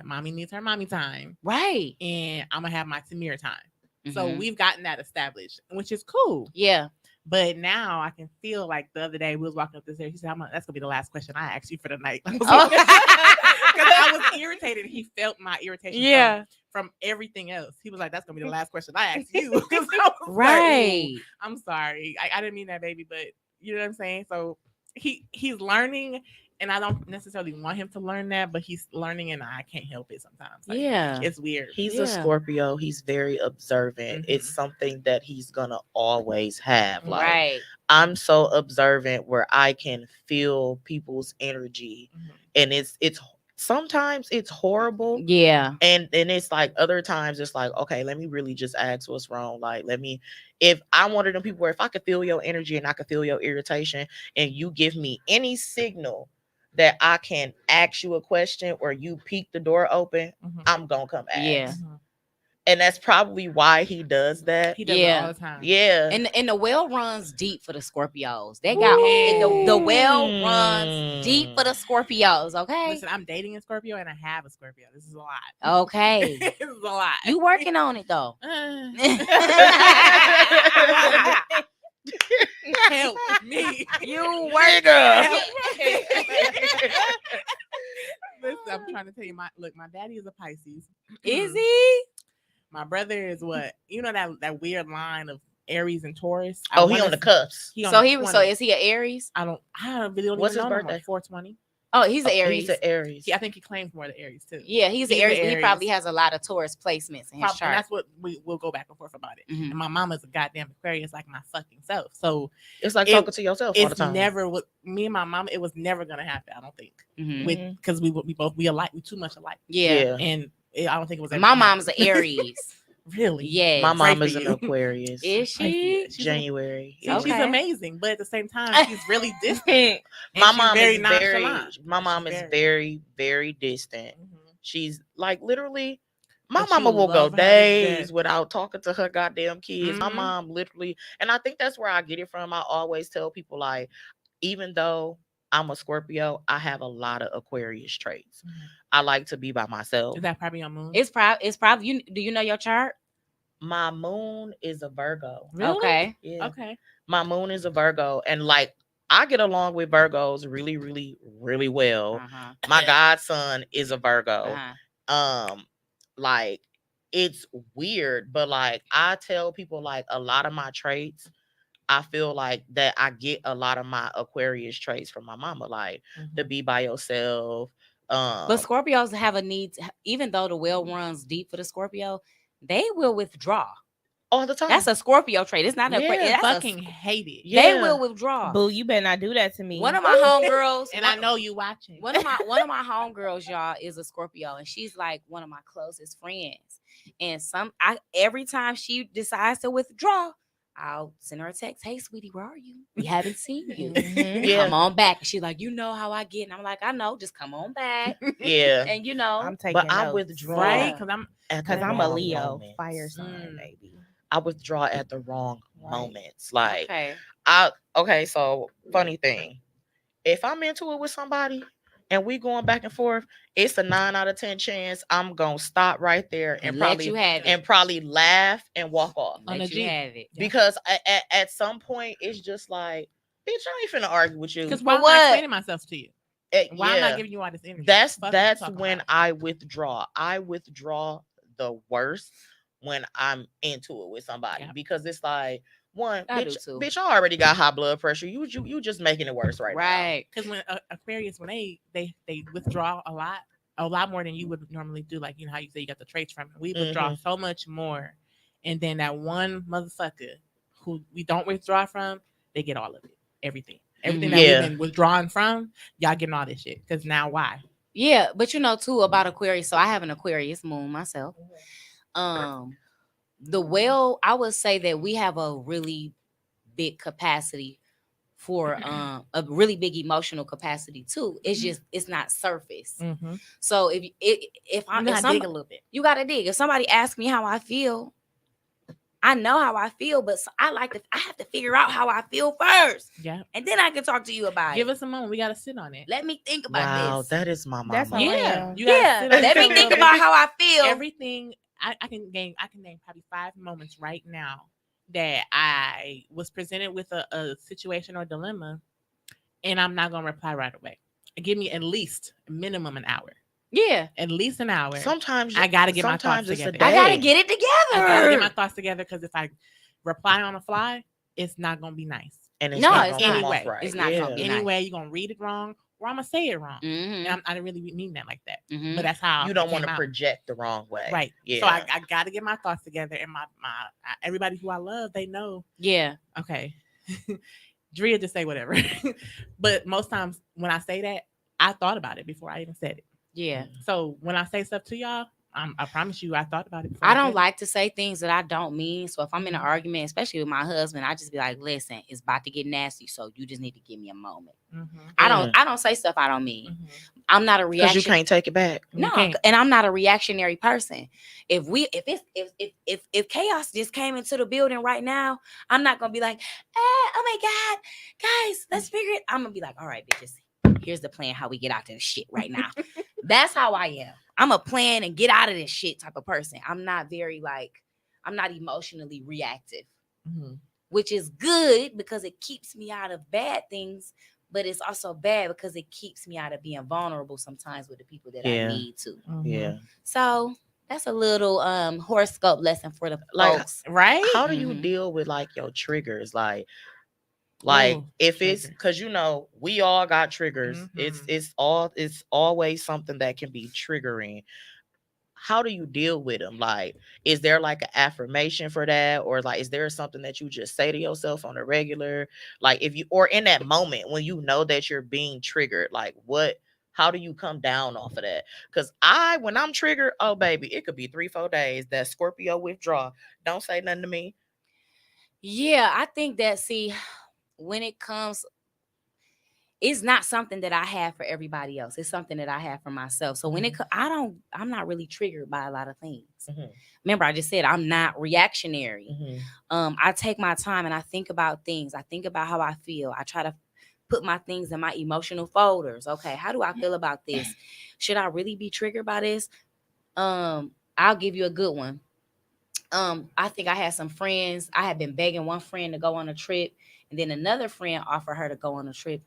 mommy needs her mommy time. Right. And I'm going to have my Samir time. So we've gotten that established, which is cool. Yeah. But now I can feel like the other day we was walking up the stairs. He said, that's gonna be the last question I ask you for the night. Because I was irritated. He felt my irritation from everything else. He was like, that's gonna be the last question I ask you. Right. Like, I'm sorry. I didn't mean that, baby, but you know what I'm saying? So he's learning. And I don't necessarily want him to learn that, but he's learning, and I can't help it sometimes. Like, it's weird. He's a Scorpio. He's very observant. It's something that he's gonna always have. Like, I'm so observant where I can feel people's energy, and it's sometimes it's horrible. Yeah. And it's like other times it's like, okay, let me really just ask what's wrong. Like, if I'm one of them people where if I could feel your energy and I could feel your irritation, and you give me any signal that I can ask you a question or you peek the door open, I'm gonna come ask. Yeah. And that's probably why he does that. He does it all the time. Yeah. And the well runs deep for the Scorpios. They got the well runs deep for the Scorpios. Okay. Listen, I'm dating a Scorpio and I have a Scorpio. This is a lot. Okay. This is a lot. You working on it though. Help me. You working. Listen, I'm trying to tell you, my daddy is a Pisces. Is he? My brother is what? You know that weird line of Aries and Taurus? He on the cusp. So is he an Aries? I don't really don't What's even his know. birthday? 420. Oh, he's an Aries. He's an Aries. I think he claims more than Aries too. Yeah, he's an Aries, but he probably has a lot of Taurus placements in his chart. And that's what we'll go back and forth about it. And my mama's a goddamn Aquarius like my fucking self. So it's like talking to yourself all the time. It's never with me and my mama. It was never gonna happen. I don't think. Because we both alike. We too much alike. Yeah. And I don't think it was. My mom's an Aries. Really? Yeah. My mom is an Aquarius. Is she? January. She's amazing, but at the same time, she's really distant. My mom is very, very distant. She's like literally. My mama will go days without talking to her goddamn kids. My mom literally, and I think that's where I get it from. I always tell people like, even though I'm a Scorpio, I have a lot of Aquarius traits. I like to be by myself. Is that probably your moon? It's probably you. Do you know your chart? My moon is a Virgo. Really? Okay. Yeah. Okay. My moon is a Virgo, and like I get along with Virgos really, really, really well. My godson is a Virgo. Like it's weird, but like I tell people like a lot of my traits, I feel like that I get a lot of my Aquarius traits from my mama, like to be by yourself. But Scorpios have a need, even though the well runs deep for the Scorpio, they will withdraw all the time. That's a Scorpio trait. It's not I fucking hate it. They will withdraw. Boo, you better not do that to me. One of my homegirls, and I know you watching. One of my homegirls, y'all, is a Scorpio, and she's like one of my closest friends. And every time she decides to withdraw, I'll send her a text. Hey, sweetie, where are you? We haven't seen you. Come on back. And she's like, you know how I get. And I'm like, I know. Just come on back. Yeah. And you know, I'm taking but notes. I withdraw, right? Because I'm a Leo, fire sign, baby. I withdraw at the wrong moments. Like, okay. So funny thing, if I'm into it with somebody and we going back and forth, it's a 9 out of 10 chance I'm gonna stop right there and let you have it. probably laugh and walk off. Let you have it. Because at some point it's just like, bitch, I ain't finna argue with you. Because why am I explaining myself to you? Why am I giving you all this energy? That's when I withdraw. I withdraw the worst when I'm into it with somebody, because it's like, one, bitch, I already got high blood pressure. You just making it worse right now. Because when Aquarius, when they withdraw a lot more than you would normally do. Like, you know how you say you got the traits from it. We withdraw so much more, and then that one motherfucker who we don't withdraw from, they get all of it, everything that we've been withdrawing from. Y'all getting all this shit because now why? Yeah, but you know too about Aquarius. So I have an Aquarius moon myself. I would say that we have a really big capacity for a really big emotional capacity too. It's just it's not surface. So if dig a little bit, you gotta dig. If somebody asks me how I feel, I know how I feel, but I have to figure out how I feel first. Yeah, and then I can talk to you about it. Give us a moment. We gotta sit on it. Let me think about this. Wow, that is my mama. That's how I am. You gotta sit on let me think about how I feel. Everything. I can name probably 5 moments right now that I was presented with a situation or dilemma, and I'm not gonna reply right away. Give me at least a minimum an hour. Yeah, at least an hour. Sometimes I gotta get my thoughts together. I gotta get it together. I gotta get my thoughts together, because if I reply on the fly, it's not gonna be nice. And it's not anyway. Right. It's not gonna be anyway. Nice. You're gonna read it wrong, or I'm gonna say it wrong. And I didn't really mean that like that. But that's how you don't want to project the wrong way, right? Yeah. So I gotta get my thoughts together, and my everybody who I love, they know. Yeah. Okay. Drea just say whatever. But most times when I say that, I thought about it before I even said it. Yeah. So when I say stuff to y'all, I promise you, I thought about it. I don't like to say things that I don't mean. So if I'm in an argument, especially with my husband, I just be like, "Listen, it's about to get nasty. So you just need to give me a moment." I don't say stuff I don't mean. I'm not a reaction. Because you can't take it back. No, and I'm not a reactionary person. If chaos just came into the building right now, I'm not gonna be like, "Oh my god, guys, let's figure it." I'm gonna be like, "All right, bitches, here's the plan. How we get out of this shit right now." That's how I am. I'm a plan and get out of this shit type of person. I'm not I'm not emotionally reactive, which is good because it keeps me out of bad things, but it's also bad because it keeps me out of being vulnerable sometimes with the people that I need to. Yeah. So that's a little horoscope lesson for the folks. Right? How do you deal with like your triggers? Like if it's because we all got triggers. It's always something that can be triggering. How do you deal with them? Like, is there like an affirmation for that, or like is there something that you just say to yourself on a regular? Like if you or in that moment when you know that you're being triggered, like how do you come down off of that? Because when I'm triggered, oh baby, it could be 3-4 days. That Scorpio withdrawal. Don't say nothing to me. Yeah, I think that when it comes, it's not something that I have for everybody else. It's something that I have for myself. So when I'm not really triggered by a lot of things. Remember, I just said I'm not reactionary. I take my time and I think about things. I think about how I feel. I try to put my things in my emotional folders. Okay, how do I feel about this? Should I really be triggered by this? I'll give you a good one. I think I had some friends. I had been begging one friend to go on a trip, and then another friend offered her to go on a trip.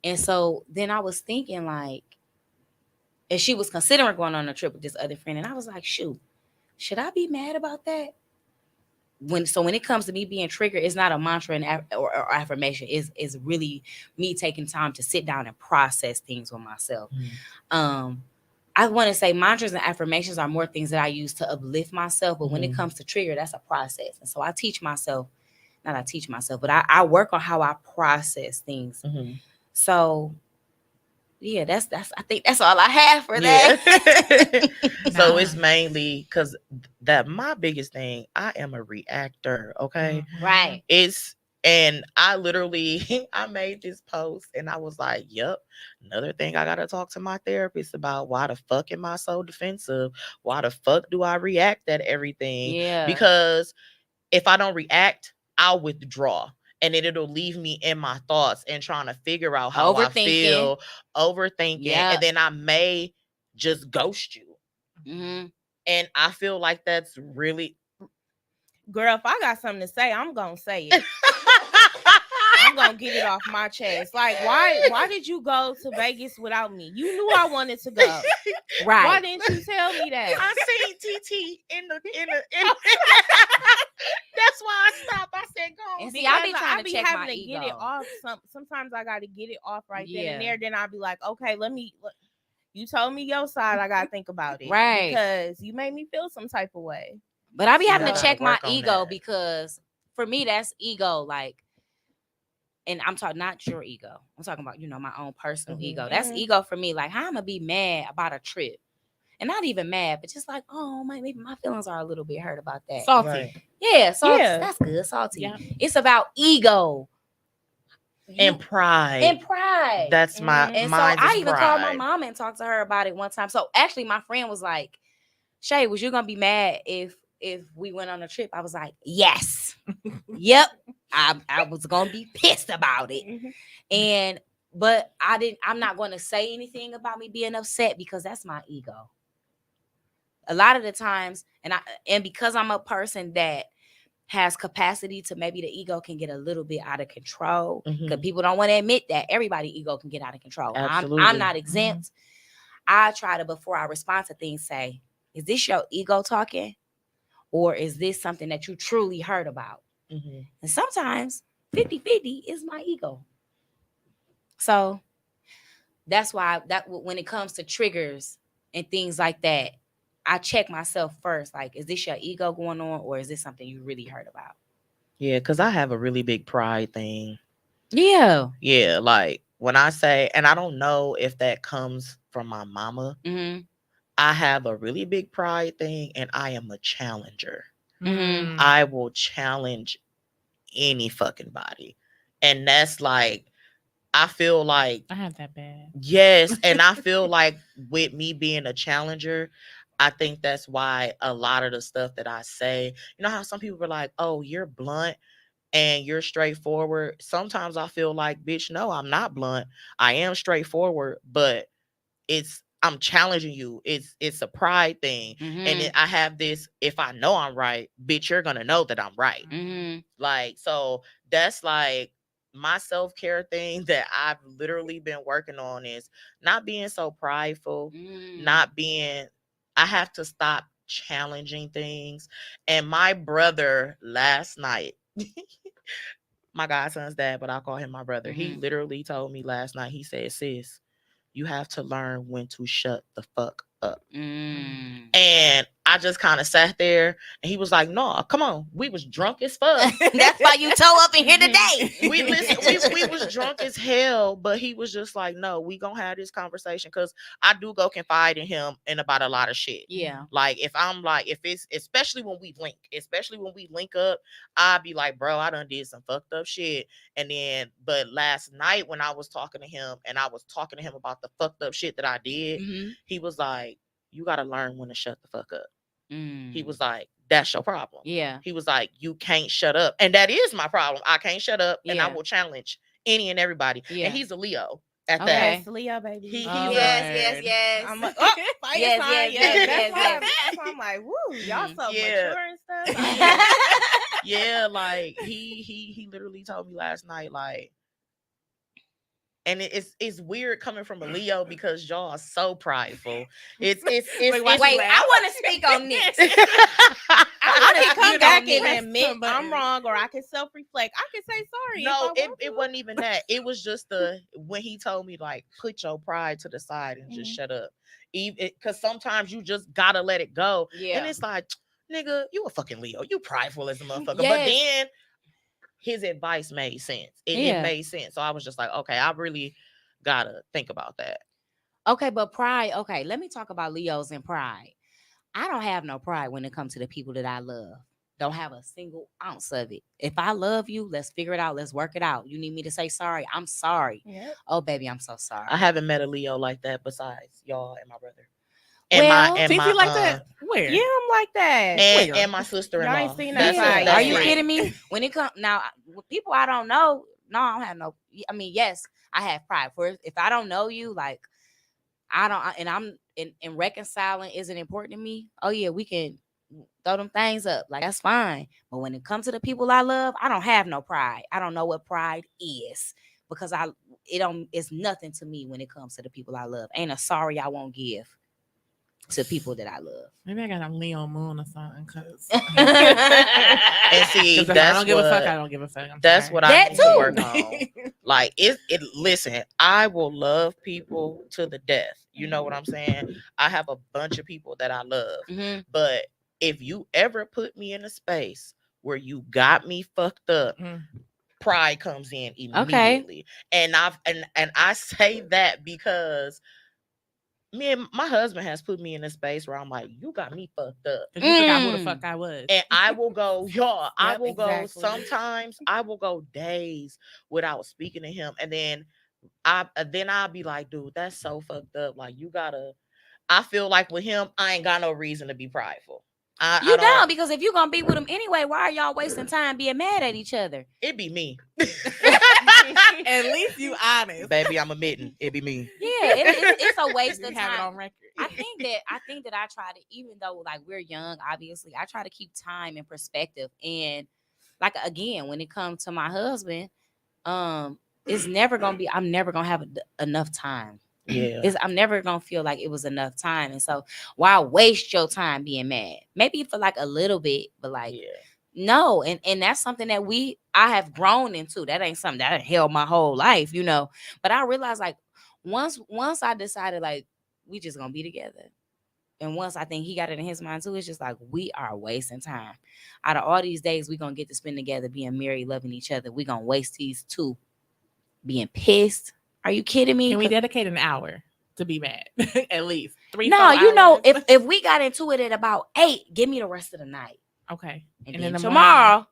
And so then I was thinking and she was considering going on a trip with this other friend. And I was like, shoot, should I be mad about that? When it comes to me being triggered, it's not a mantra or affirmation. It's really me taking time to sit down and process things with myself. I want to say mantras and affirmations are more things that I use to uplift myself. But when it comes to trigger, that's a process. And so I work on how I process things. So yeah, that's I think that's all I have for that. So it's mainly because my biggest thing, I am a reactor. Okay. Right. And I literally I made this post and I was like, yep, another thing I gotta talk to my therapist about. Why the fuck am I so defensive? Why the fuck do I react at everything? Yeah. Because if I don't react, I'll withdraw. and then it'll leave me in my thoughts and trying to figure out how I feel, overthinking, and then I may just ghost you. Mm-hmm. And I feel like that's really, girl, if I got something to say, I'm gonna say it. I'm gonna get it off my chest. Like, why did you go to Vegas without me? You knew I wanted to go. Right. Why didn't you tell me that? I seen TT in the that's why I stopped. I said, go. And see, I be trying to check my to ego. get it off. Sometimes I gotta get it off right then and there. Then I'll be like, okay, you told me your side. I gotta think about it. Right. Because you made me feel some type of way. But I be having to check my ego because for me, that's ego. Like, and I'm talking not your ego. I'm talking about, my own personal ego. That's ego for me. Like, how I'm gonna be mad about a trip. And not even mad, but just like, oh, maybe my feelings are a little bit hurt about that. Salty. Right. Yeah, salty. Yeah. That's good. Salty. Yeah. It's about ego. And pride. That's my and so I even called my mom and talked to her about it one time. So actually my friend was like, Shay, was you gonna be mad if we went on a trip? I was like, yes. Yep. I was gonna be pissed about it. But I'm not gonna say anything about me being upset because that's my ego. A lot of the times, and because I'm a person that has capacity to, maybe the ego can get a little bit out of control, because people don't want to admit that everybody's ego can get out of control. I'm not exempt. I try to, before I respond to things, say, is this your ego talking? Or is this something that you truly heard about? And sometimes 50-50 is my ego. So that's why when it comes to triggers and things like that, I check myself first. Like, is this your ego going on, or is this something you really heard about? Yeah, because I have a really big pride thing. Yeah. Yeah, like when I say, and I don't know if that comes from my mama, I have a really big pride thing, and I am a challenger. I will challenge any fucking body. And that's like, I feel like I have that bad. Yes. And I feel like with me being a challenger, I think that's why a lot of the stuff that I say, how some people are like, oh, you're blunt and you're straightforward. Sometimes I feel like, bitch, no, I'm not blunt. I am straightforward, but I'm challenging you. It's a pride thing. And I have this, if I know I'm right, bitch, you're gonna know that I'm right. Like, so that's like my self-care thing that I've literally been working on is not being so prideful, I have to stop challenging things. And my brother last night, my godson's dad, but I'll call him my brother. He literally told me last night, he said, sis, you have to learn when to shut the fuck up. And I just kind of sat there, and he was like, no, come on. We was drunk as fuck. That's why you toe up in here today. We was drunk as hell, but he was just like, no, we gonna have this conversation, because I do go confide in him and about a lot of shit. Yeah. Like, if it's, especially when we link up, I'll be like, bro, I done did some fucked up shit. And then, but last night when I was talking to him, and I was talking to him about the fucked up shit that I did, he was like, you got to learn when to shut the fuck up. He was like, that's your problem. Yeah. He was like, you can't shut up. And that is my problem. I can't shut up, and I will challenge any and everybody. Yeah. And he's a Leo at that. Yes, Leo, baby. Yes. I'm like, oh, fire sign. Yes. That's why I'm like, woo, y'all so mature and stuff. Yeah, like he literally told me last night, like, and it's weird coming from a Leo because y'all are so prideful. Wait, I want to speak on this. I can come back and admit I'm wrong, or I can self-reflect. I can say sorry. No, it wasn't even that. It was just when he told me, like, put your pride to the side and just shut up. Because sometimes you just gotta let it go. Yeah. And it's like, nigga, you a fucking Leo. You prideful as a motherfucker. Yes. But then his advice made sense. It made sense. So I was just like, okay, I really gotta think about that. Okay, but pride. Okay, let me talk about Leos and pride. I don't have no pride when it comes to the people that I love. Don't have a single ounce of it. If I love you, let's figure it out. Let's work it out. You need me to say sorry? I'm sorry. Yep. Oh, baby, I'm so sorry. I haven't met a Leo like that besides y'all and my brother. You like that? Where? Yeah, I'm like that. And my sister-in-law. Y'all ain't seen Yeah. that. Are you Right. kidding me? When it comes now, with people I don't know, no, I don't have no. I mean, yes, I have pride for it. If I don't know you, like I don't, and I'm and reconciling isn't important to me. Oh yeah, we can throw them things up, like that's fine. But when it comes to the people I love, I don't have no pride. I don't know what pride is because it's nothing to me when it comes to the people I love. Ain't a sorry I won't give to people that I love. Maybe I got a Leo moon or something. Cause and see, if that's I don't give a fuck. I don't give a fuck. That's what I That need to too. work on. Like it. Listen, I will love people to the death. You know what I'm saying? I have a bunch of people that I love, but if you ever put me in a space where you got me fucked up, pride comes in immediately. And I say that because me and my husband has put me in a space where I'm like, you got me fucked up. You forgot who the fuck I was. And I will go, y'all, I will go exactly. sometimes I will go days without speaking to him. And then I'll be like, dude, that's so fucked up. Like I feel like with him, I ain't got no reason to be prideful. You don't, because if you're gonna be with him anyway, why are y'all wasting time being mad at each other? It be me. At least you honest. Baby, I'm admitting it be me. Yeah, it's a waste of have it time. on record. I think that I try to, even though like we're young, obviously, I try to keep time in perspective. And like again, when it comes to my husband, it's never gonna be. I'm never gonna have enough time. Yeah, I'm never gonna feel like it was enough time. And so why waste your time being mad? Maybe for like a little bit, but like no. And that's something that I have grown into. That ain't something that I held my whole life, you know. But I realized like once I decided like we just gonna be together. And once I think he got it in his mind too, it's just like we are wasting time. Out of all these days we gonna get to spend together, being married, loving each other, we gonna waste these two being pissed. Are you kidding me? Can we dedicate an hour to be mad? At least 3. No, 4 you know, hours? if we got into it at about 8, give me the rest of the night. Okay. And in then the tomorrow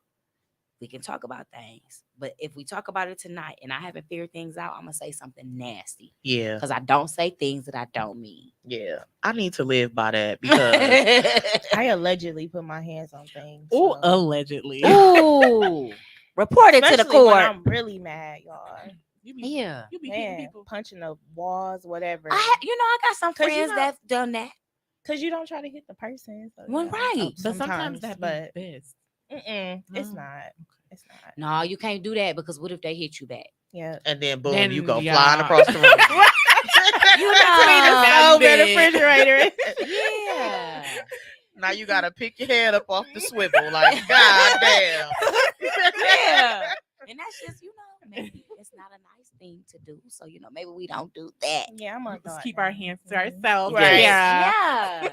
we can talk about things. But if we talk about it tonight and I haven't figured things out, I'm gonna say something nasty. Yeah. Because I don't say things that I don't mean. Yeah. I need to live by that because I allegedly put my hands on things. Oh, allegedly. Ooh. Report it to the court. When I'm really mad, y'all. You be hitting people, punching the walls, whatever. I got some friends that done that. Because you don't try to hit the person. So, well, right. But sometimes that be best. It's not. It's not. No, you can't do that because what if they hit you back? Yeah. And then boom, you go flying across the room. You know, the refrigerator. Yeah. Now you gotta pick your head up off the swivel, like god damn. Yeah. And that's just, maybe it's not a nice thing to do. So, maybe we don't do that. Yeah, I'm gonna keep our hands to ourselves. Right. Yeah.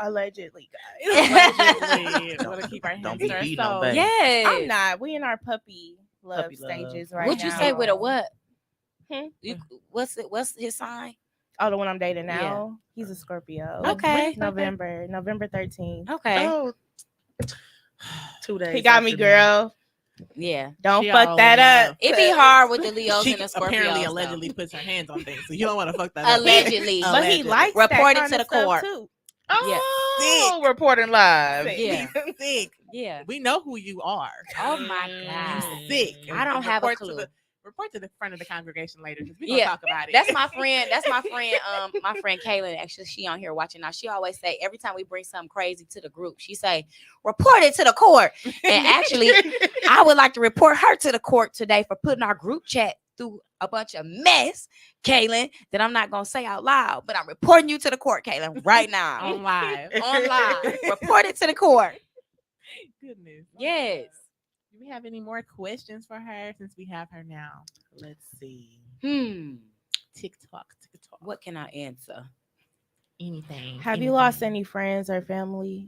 Allegedly, guys. Allegedly. Want to keep our hands to ourselves. Yes. I'm not. We in our puppy love stages right now. What'd you say with a what? Hmm? What's his sign? Oh, the one I'm dating now. He's a Scorpio. Okay. November 13th. Okay. Oh, 2 days. He got me, girl. Yeah. Don't fuck that up. It be hard with the Leos she and the Scorpios. Apparently, allegedly puts her hands on things, so you don't want to fuck that up. Allegedly. But he likes report that it to the court too. Oh, reporting live. Yeah. Sick. Yeah. We know who you are. Oh my God. You sick. I don't have a clue. Report to the front of the congregation later because we gonna talk about it. That's my friend. My friend Kaylin. Actually, she on here watching now. She always say every time we bring something crazy to the group, she say, report it to the court. And actually, I would like to report her to the court today for putting our group chat through a bunch of mess, Kaylin, that I'm not gonna say out loud, but I'm reporting you to the court, Kaylin, right now. On live. Report it to the court. Goodness. Yes. Do we have any more questions for her since we have her now? Let's see. TikTok. What can I answer? Anything. Have you lost any friends or family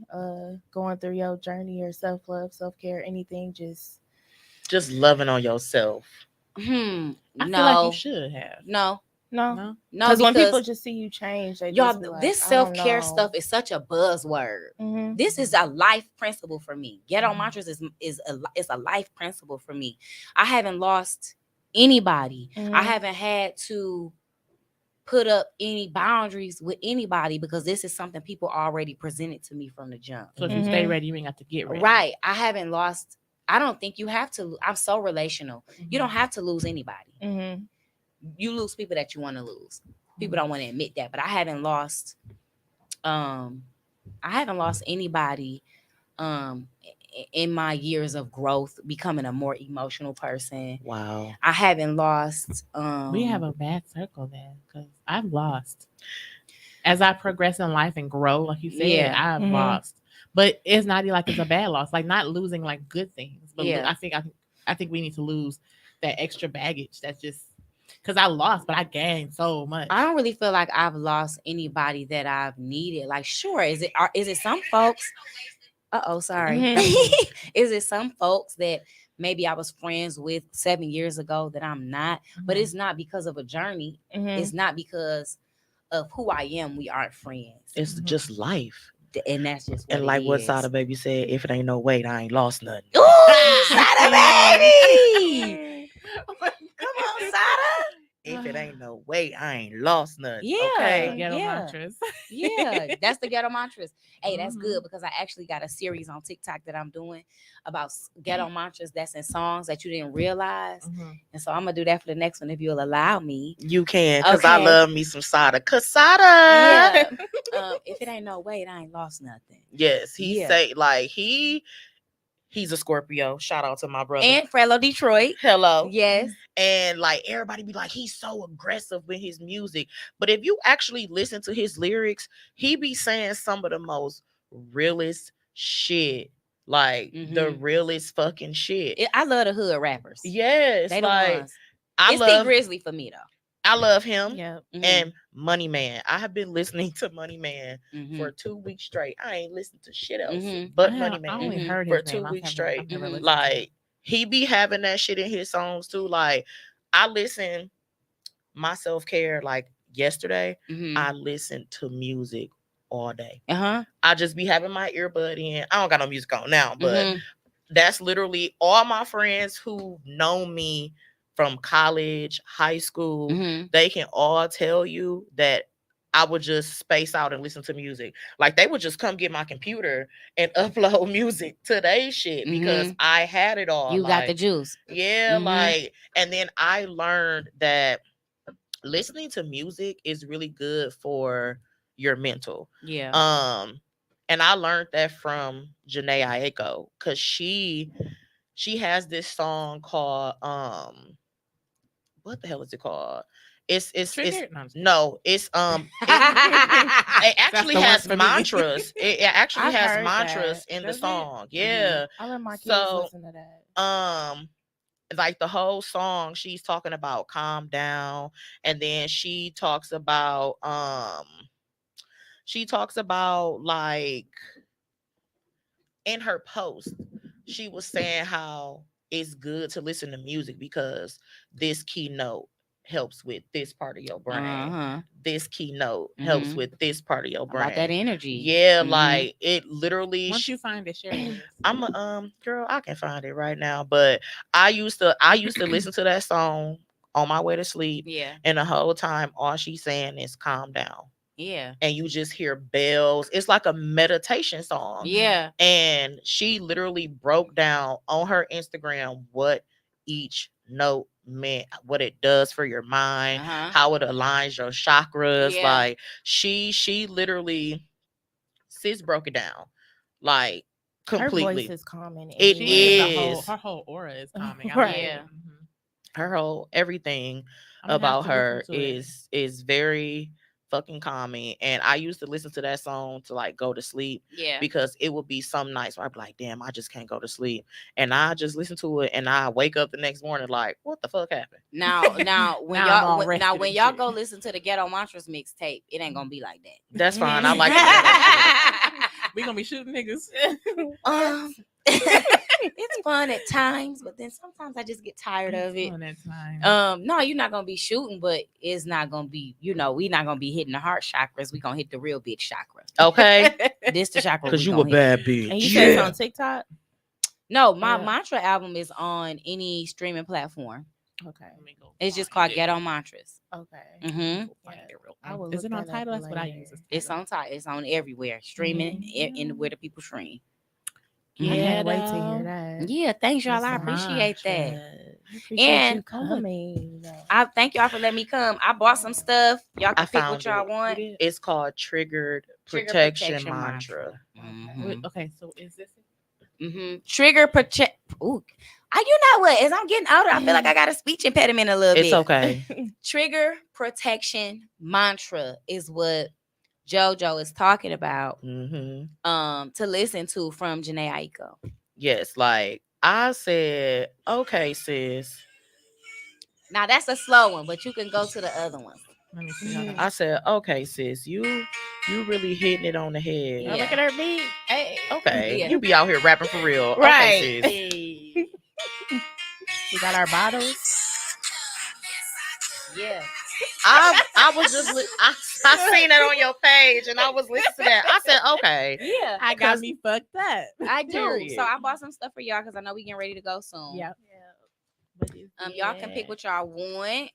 going through your journey or self-love, self-care, anything? Just loving on yourself. I feel like you should have. No. Because when people just see you change, they y'all, just be like, this self-care stuff is such a buzzword. Mm-hmm. This is a life principle for me. GhettoMantras is a life principle for me. I haven't lost anybody. I haven't had to put up any boundaries with anybody because this is something people already presented to me from the jump. So if you stay ready, you ain't got to get ready. Right. I haven't lost. I don't think you have to. I'm so relational. You don't have to lose anybody. You lose people that you want to lose. People don't want to admit that, but I haven't lost. I haven't lost anybody. In my years of growth, becoming a more emotional person. Wow. I haven't lost. We have a bad circle then, because I've lost. As I progress in life and grow, like you said, I've lost. But it's not like it's a bad loss. Like not losing like good things. But I think we need to lose that extra baggage. That's just because I lost, but I gained so much. I don't really feel like I've lost anybody that I've needed. Like, sure, is it some folks? Sorry. Is it some folks that maybe I was friends with 7 years ago that I'm not? But it's not because of a journey. It's not because of who I am. We aren't friends. It's just life. And that's just what and like it what is. Sada baby said, if it ain't no weight, I ain't lost nothing. Ooh, Sada baby! Come on, Sada. If it ain't no weight, I ain't lost nothing. Yeah, okay? Ghetto mantras. Yeah, that's the ghetto mantras. Hey, that's good because I actually got a series on TikTok that I'm doing about ghetto mantras that's in songs that you didn't realize. And so I'm gonna do that for the next one if you'll allow me. You can, because I love me some Sada. Cause Sada. Yeah. If it ain't no weight, I ain't lost nothing. Yes, he say like he's a Scorpio. Shout out to my brother. And fellow Detroit. Hello. Yes. And like everybody be like, he's so aggressive with his music. But if you actually listen to his lyrics, he be saying some of the most realest shit. Like the realest fucking shit. I love the hood rappers. Yes. They like ones. It's T Grizzly for me though. I love him. And Money Man. I have been listening to Money Man for 2 weeks straight. I ain't listened to shit else but Money Man. I only heard for his 2 name. weeks straight. Like he be having that shit in his songs too. Like I listen my self-care like yesterday. I listened to music all day. I just be having my earbud in. I don't got no music on now, but that's literally all my friends who know me from college, high school. They can all tell you that I would just space out and listen to music. Like they would just come get my computer and upload music to their shit because I had it all. You got the juice. Yeah, like, and then I learned that listening to music is really good for your mental. Yeah. And I learned that from Janae Aiko because she has this song called what the hell is it called? It's no, it's it actually has mantras. It actually has mantras in the song. Yeah. I let my kids listen to that. Like the whole song, she's talking about calm down, and then she talks about like in her post, she was saying how it's good to listen to music because this keynote helps with this part of your brain. This keynote helps with this part of your brain. About that energy. Yeah, like it literally. Once you find it, share it. I'm a girl, I can find it right now. But I used to listen to that song on my way to sleep. Yeah. And the whole time all she's saying is calm down. Yeah. And you just hear bells. It's like a meditation song. Yeah. And she literally broke down on her Instagram what each note meant, what it does for your mind, how it aligns your chakras. Yeah. Like she literally broke it down. Like completely. Her voice is calming. It is. Her whole aura is calming. Right. Yeah. Her whole everything about her is very fucking calming. And I used to listen to that song to like go to sleep. Yeah. Because it would be some nights where I'd be like, damn, I just can't go to sleep. And I just listen to it and I wake up the next morning like, what the fuck happened? Now when y'all go listen to the Ghetto Mantras mixtape, it ain't gonna be like that. That's fine. I like that. We gonna be shooting niggas. It's fun at times, but then sometimes I just get tired of it. Fun at times. No, you're not gonna be shooting, but it's not gonna be, we're not gonna be hitting the heart chakras. We gonna hit the real bitch chakra. Okay. This the chakra. Because you a bad bitch. And you said it's on TikTok? No, my mantra album is on any streaming platform. Okay. It's just called Ghetto Mantras. Okay. Mm-hmm. Is it on Tidal? That's what I use. It's on Tidal. It's on everywhere. Streaming in where the people stream. I can't wait to hear that. Yeah, thanks y'all. I appreciate that. I appreciate you coming. I thank y'all for letting me come. I bought some stuff. Y'all can pick what y'all want. It's called Triggered Protection Mantra. Mm-hmm. Okay, so is this it? Mm-hmm. Trigger protect. Ooh, you know what? As I'm getting older, I feel like I got a speech impediment a little bit. It's okay. Trigger protection mantra is what JoJo is talking about. Mm-hmm. To listen to from Janae Aiko. Yes, like I said, okay, sis. Now that's a slow one, but you can go to the other one. Let me see. I said, okay, sis, you really hitting it on the head. Yeah. Look at her beat. Hey, okay, Yeah. You be out here rapping for real, right? Okay, sis. We got our bottles. Yeah. I was just I seen that on your page and I was listening to that. I said, okay. Yeah. I got me fucked up. I do. Period. So I bought some stuff for y'all because I know we getting ready to go soon. Yep. Y'all can pick what y'all want.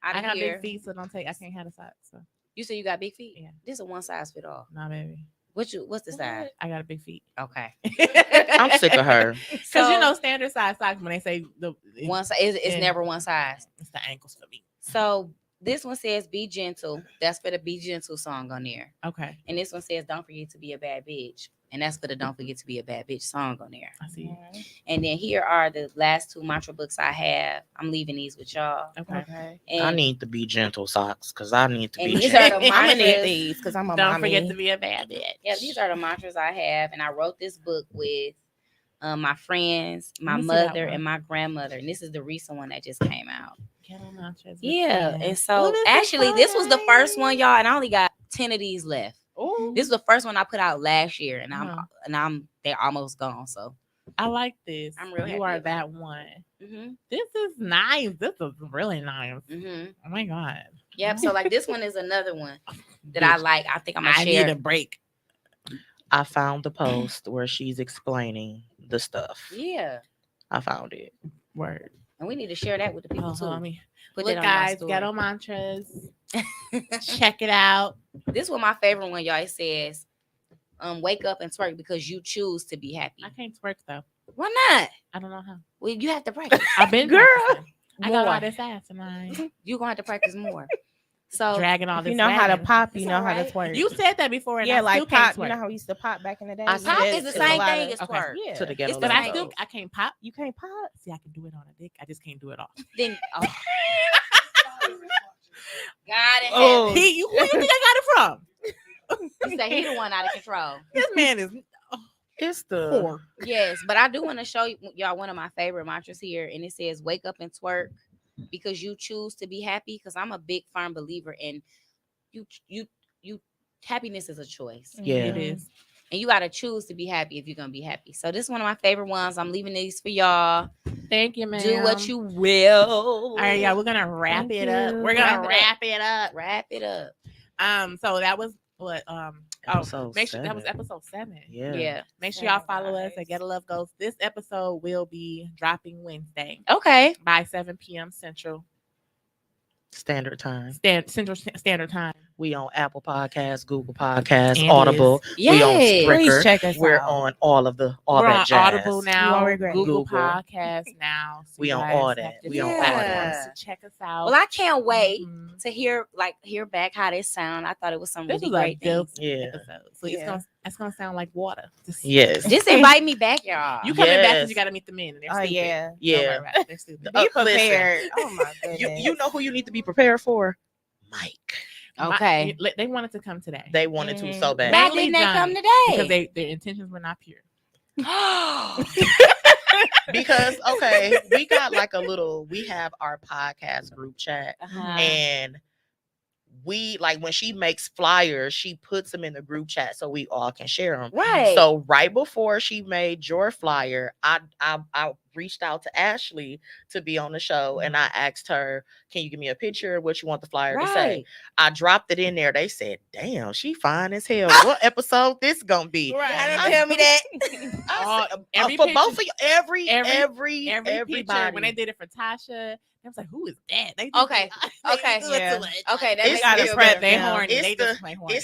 I got big feet, so I can't have the size. So you said you got big feet? Yeah. This is a one size fit all. Nah, baby. What's the size? I got a big feet. Okay. I'm sick of her. Because standard size socks, when they say one size, it's never one size. It's the ankles for me. So this one says be gentle. That's for the Be Gentle song on there. Okay. And this one says don't forget to be a bad bitch. And that's for the Don't Forget to Be a Bad Bitch song on there. I see. And then here are the last two mantra books I have. I'm leaving these with y'all. Okay. And I need to be gentle socks because I need to be these gentle. are the I'm gonna need mantras. these because I'm a Don't mommy. forget to be a bad bitch. Yeah, these are the mantras I have. And I wrote this book with my friends, my Let me see that mother, one. and my grandmother. And this is the recent one that just came out. GhettoMantras. Yeah. And so What is actually, this was the name? first one, y'all. And I only got 10 of these left. Ooh. This is the first one I put out last year, and they're almost gone. So I like this. I'm real happy You are about that one. mm-hmm. This is nice. This is really nice. Mm-hmm. Oh my god. Yep. So like this one is another one that I like. I think I'm gonna I share. need a break. I found the post where she's explaining the stuff. Yeah. I found it. Word. And we need to share that with the people too. Put Look, that on guys, our Ghetto Mantras. Check it out. This was my favorite one, y'all. It says, wake up and twerk because you choose to be happy. I can't twerk though. Why not? I don't know how. Well, you have to practice. I've been Girl. practicing. I got More. all this ass and I You're gonna have to practice more. So dragging all If this. you know how to wagon. pop, you It's know how to alright. twerk. You said that before, and yeah, I like still can't pop. twerk. You know how we used to pop back in the day. I pop said is the it's same a lot thing of- as okay. twerk. Yeah. To the ghetto It's the But level. I still I can't pop. You can't pop. See, I can do it on a dick. I just can't do it off. Then God in Oh. heaven. Who you think I got it from? He said he the one out of control. This man is It's the poor. Yes, but I do want to show y'all one of my favorite mantras here, and it says "Wake up and twerk because you choose to be happy." Because I'm a big firm believer in you. Happiness is a choice. Yeah. It is. And you got to choose to be happy if you're going to be happy. So this is one of my favorite ones. I'm leaving these for y'all. Thank you, man. Do what you will. All right, y'all. We're gonna wrap it up. We're gonna wrap it up. Wrap it up. So that was what Episode make sure that 7. was episode 7. Yeah. Make sure y'all follow us at Ghetto Love Ghost. This episode will be dropping Wednesday Okay. by 7 p.m. Central Standard time. Central Standard Time. We on Apple Podcasts, Google Podcasts, And Audible. Yes. We on Please Spreaker. check us We're out. on all of the all We're that on jazz. Audible You now, won't regret it. Google Google. Podcast now. So We you on guys all have that. to We on check all us that. out. Check us out. Well, I can't wait Mhm. to hear back how this sound. I thought it was some This really was a great dope things. Yeah. episode. So Yeah. it's gonna sound like water. Yes. Just invite me back, y'all. You coming back Yes. because you got to meet the men. And they're Oh stupid. yeah. Don't Yeah. worry about it. They're stupid. Be Listen, prepared. Oh my goodness. you know who you need to be prepared for? Mike. Okay. They wanted to come today They wanted to so bad. Why Mainly didn't they come Johnny, today? because their intentions were not pure. Because okay, we have our podcast group chat, Uh-huh. and we like when she makes flyers, she puts them in the group chat so we all can share them. Right. So right before she made your flyer, I reached out to Ashley to be on the show, and I asked her, "Can you give me a picture of what you want the flyer to say?" I dropped it in there. They said, "Damn, she fine as hell. What episode this gonna be?" Right. Tell me that. Every for picture, both of you, every everybody. picture when they did it for Tasha, I was like, "Who is that?" They Okay. Okay. Yeah. Okay, that It's makes gotta me feel prep better. They them. horny. It's They the- just plain horny.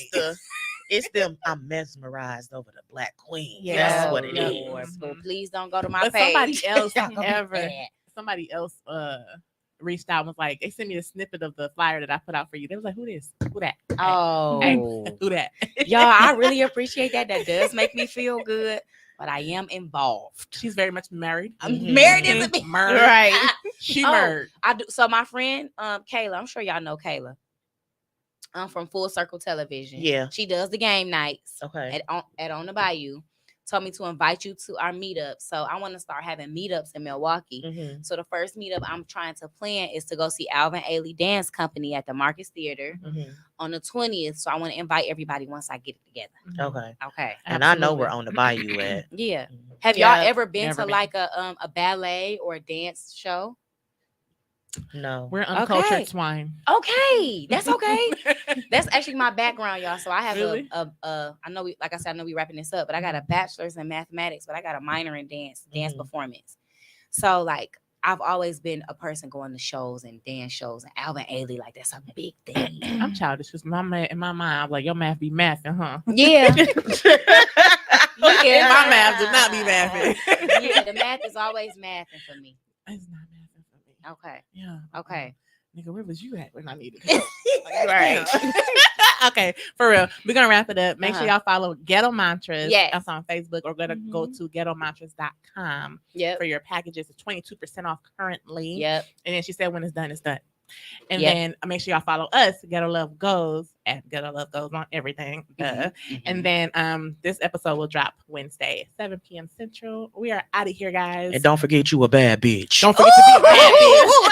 It's them. I'm mesmerized over the Black Queen. Yeah. That's what it Oh, is. Lord. Mhm. Well, please don't go to my But page. somebody else Y'all gonna be ever, mad. somebody else reached out and was like, they sent me a snippet of the flyer that I put out for you. They was like, "Who this? Who that? Oh, Hey, who that?" y'all, I really appreciate that. That does make me feel good, but I am involved. She's very much married. I'm Mhm. married as a bitch. Married. Right. She Oh, married. I do. So my friend, Kayla, I'm sure y'all know Kayla. From Full Circle Television. Yeah. She does the game nights Okay. at On the Bayou. Told me to invite you to our meetup. So I want to start having meetups in Milwaukee. Mm-hmm. So the first meetup I'm trying to plan is to go see Alvin Ailey Dance Company at the Marcus Theater Mm-hmm. on the 20th. So I want to invite everybody once I get it together. Okay. Okay. And I know we're on the Bayou at. Yeah. Mhm. Have Yeah, y'all ever been never to been. like a ballet or a dance show? No. We're uncultured Okay. swine. Okay, that's okay. That's actually my background, y'all. So I have Really? I know we, like I said, I know we wrapping this up, but I got a bachelor's in mathematics, but I got a minor in dance Mhm. performance. So like I've always been a person going to shows and dance shows, and Alvin Ailey, like that's a big thing. I'm childish because in my mind, I'm like, your math be mathing, huh? Yeah. Yeah, my math do not be mathing. Yeah, the math is always mathing for me. It's not mathing for me. Okay. Yeah. Okay. Nigga, where was you at when I needed help? Right. Okay, for real. We're gonna wrap it up. Make sure Uh-huh. y'all follow Ghetto Mantras. Yes. That's on Facebook, or go Mhm. to ghettomantras.com Yep. for your packages. It's 22% off currently. Yep. And then she said when it's done, it's done. And Yep. then make sure y'all follow us, Ghetto Love Goes, at Ghetto Love Goes on everything. Mhm. And then this episode will drop Wednesday, 7 p.m. Central. We are out of here, guys. And don't forget you a bad bitch. Don't forget to be a bad bitch. Ooh,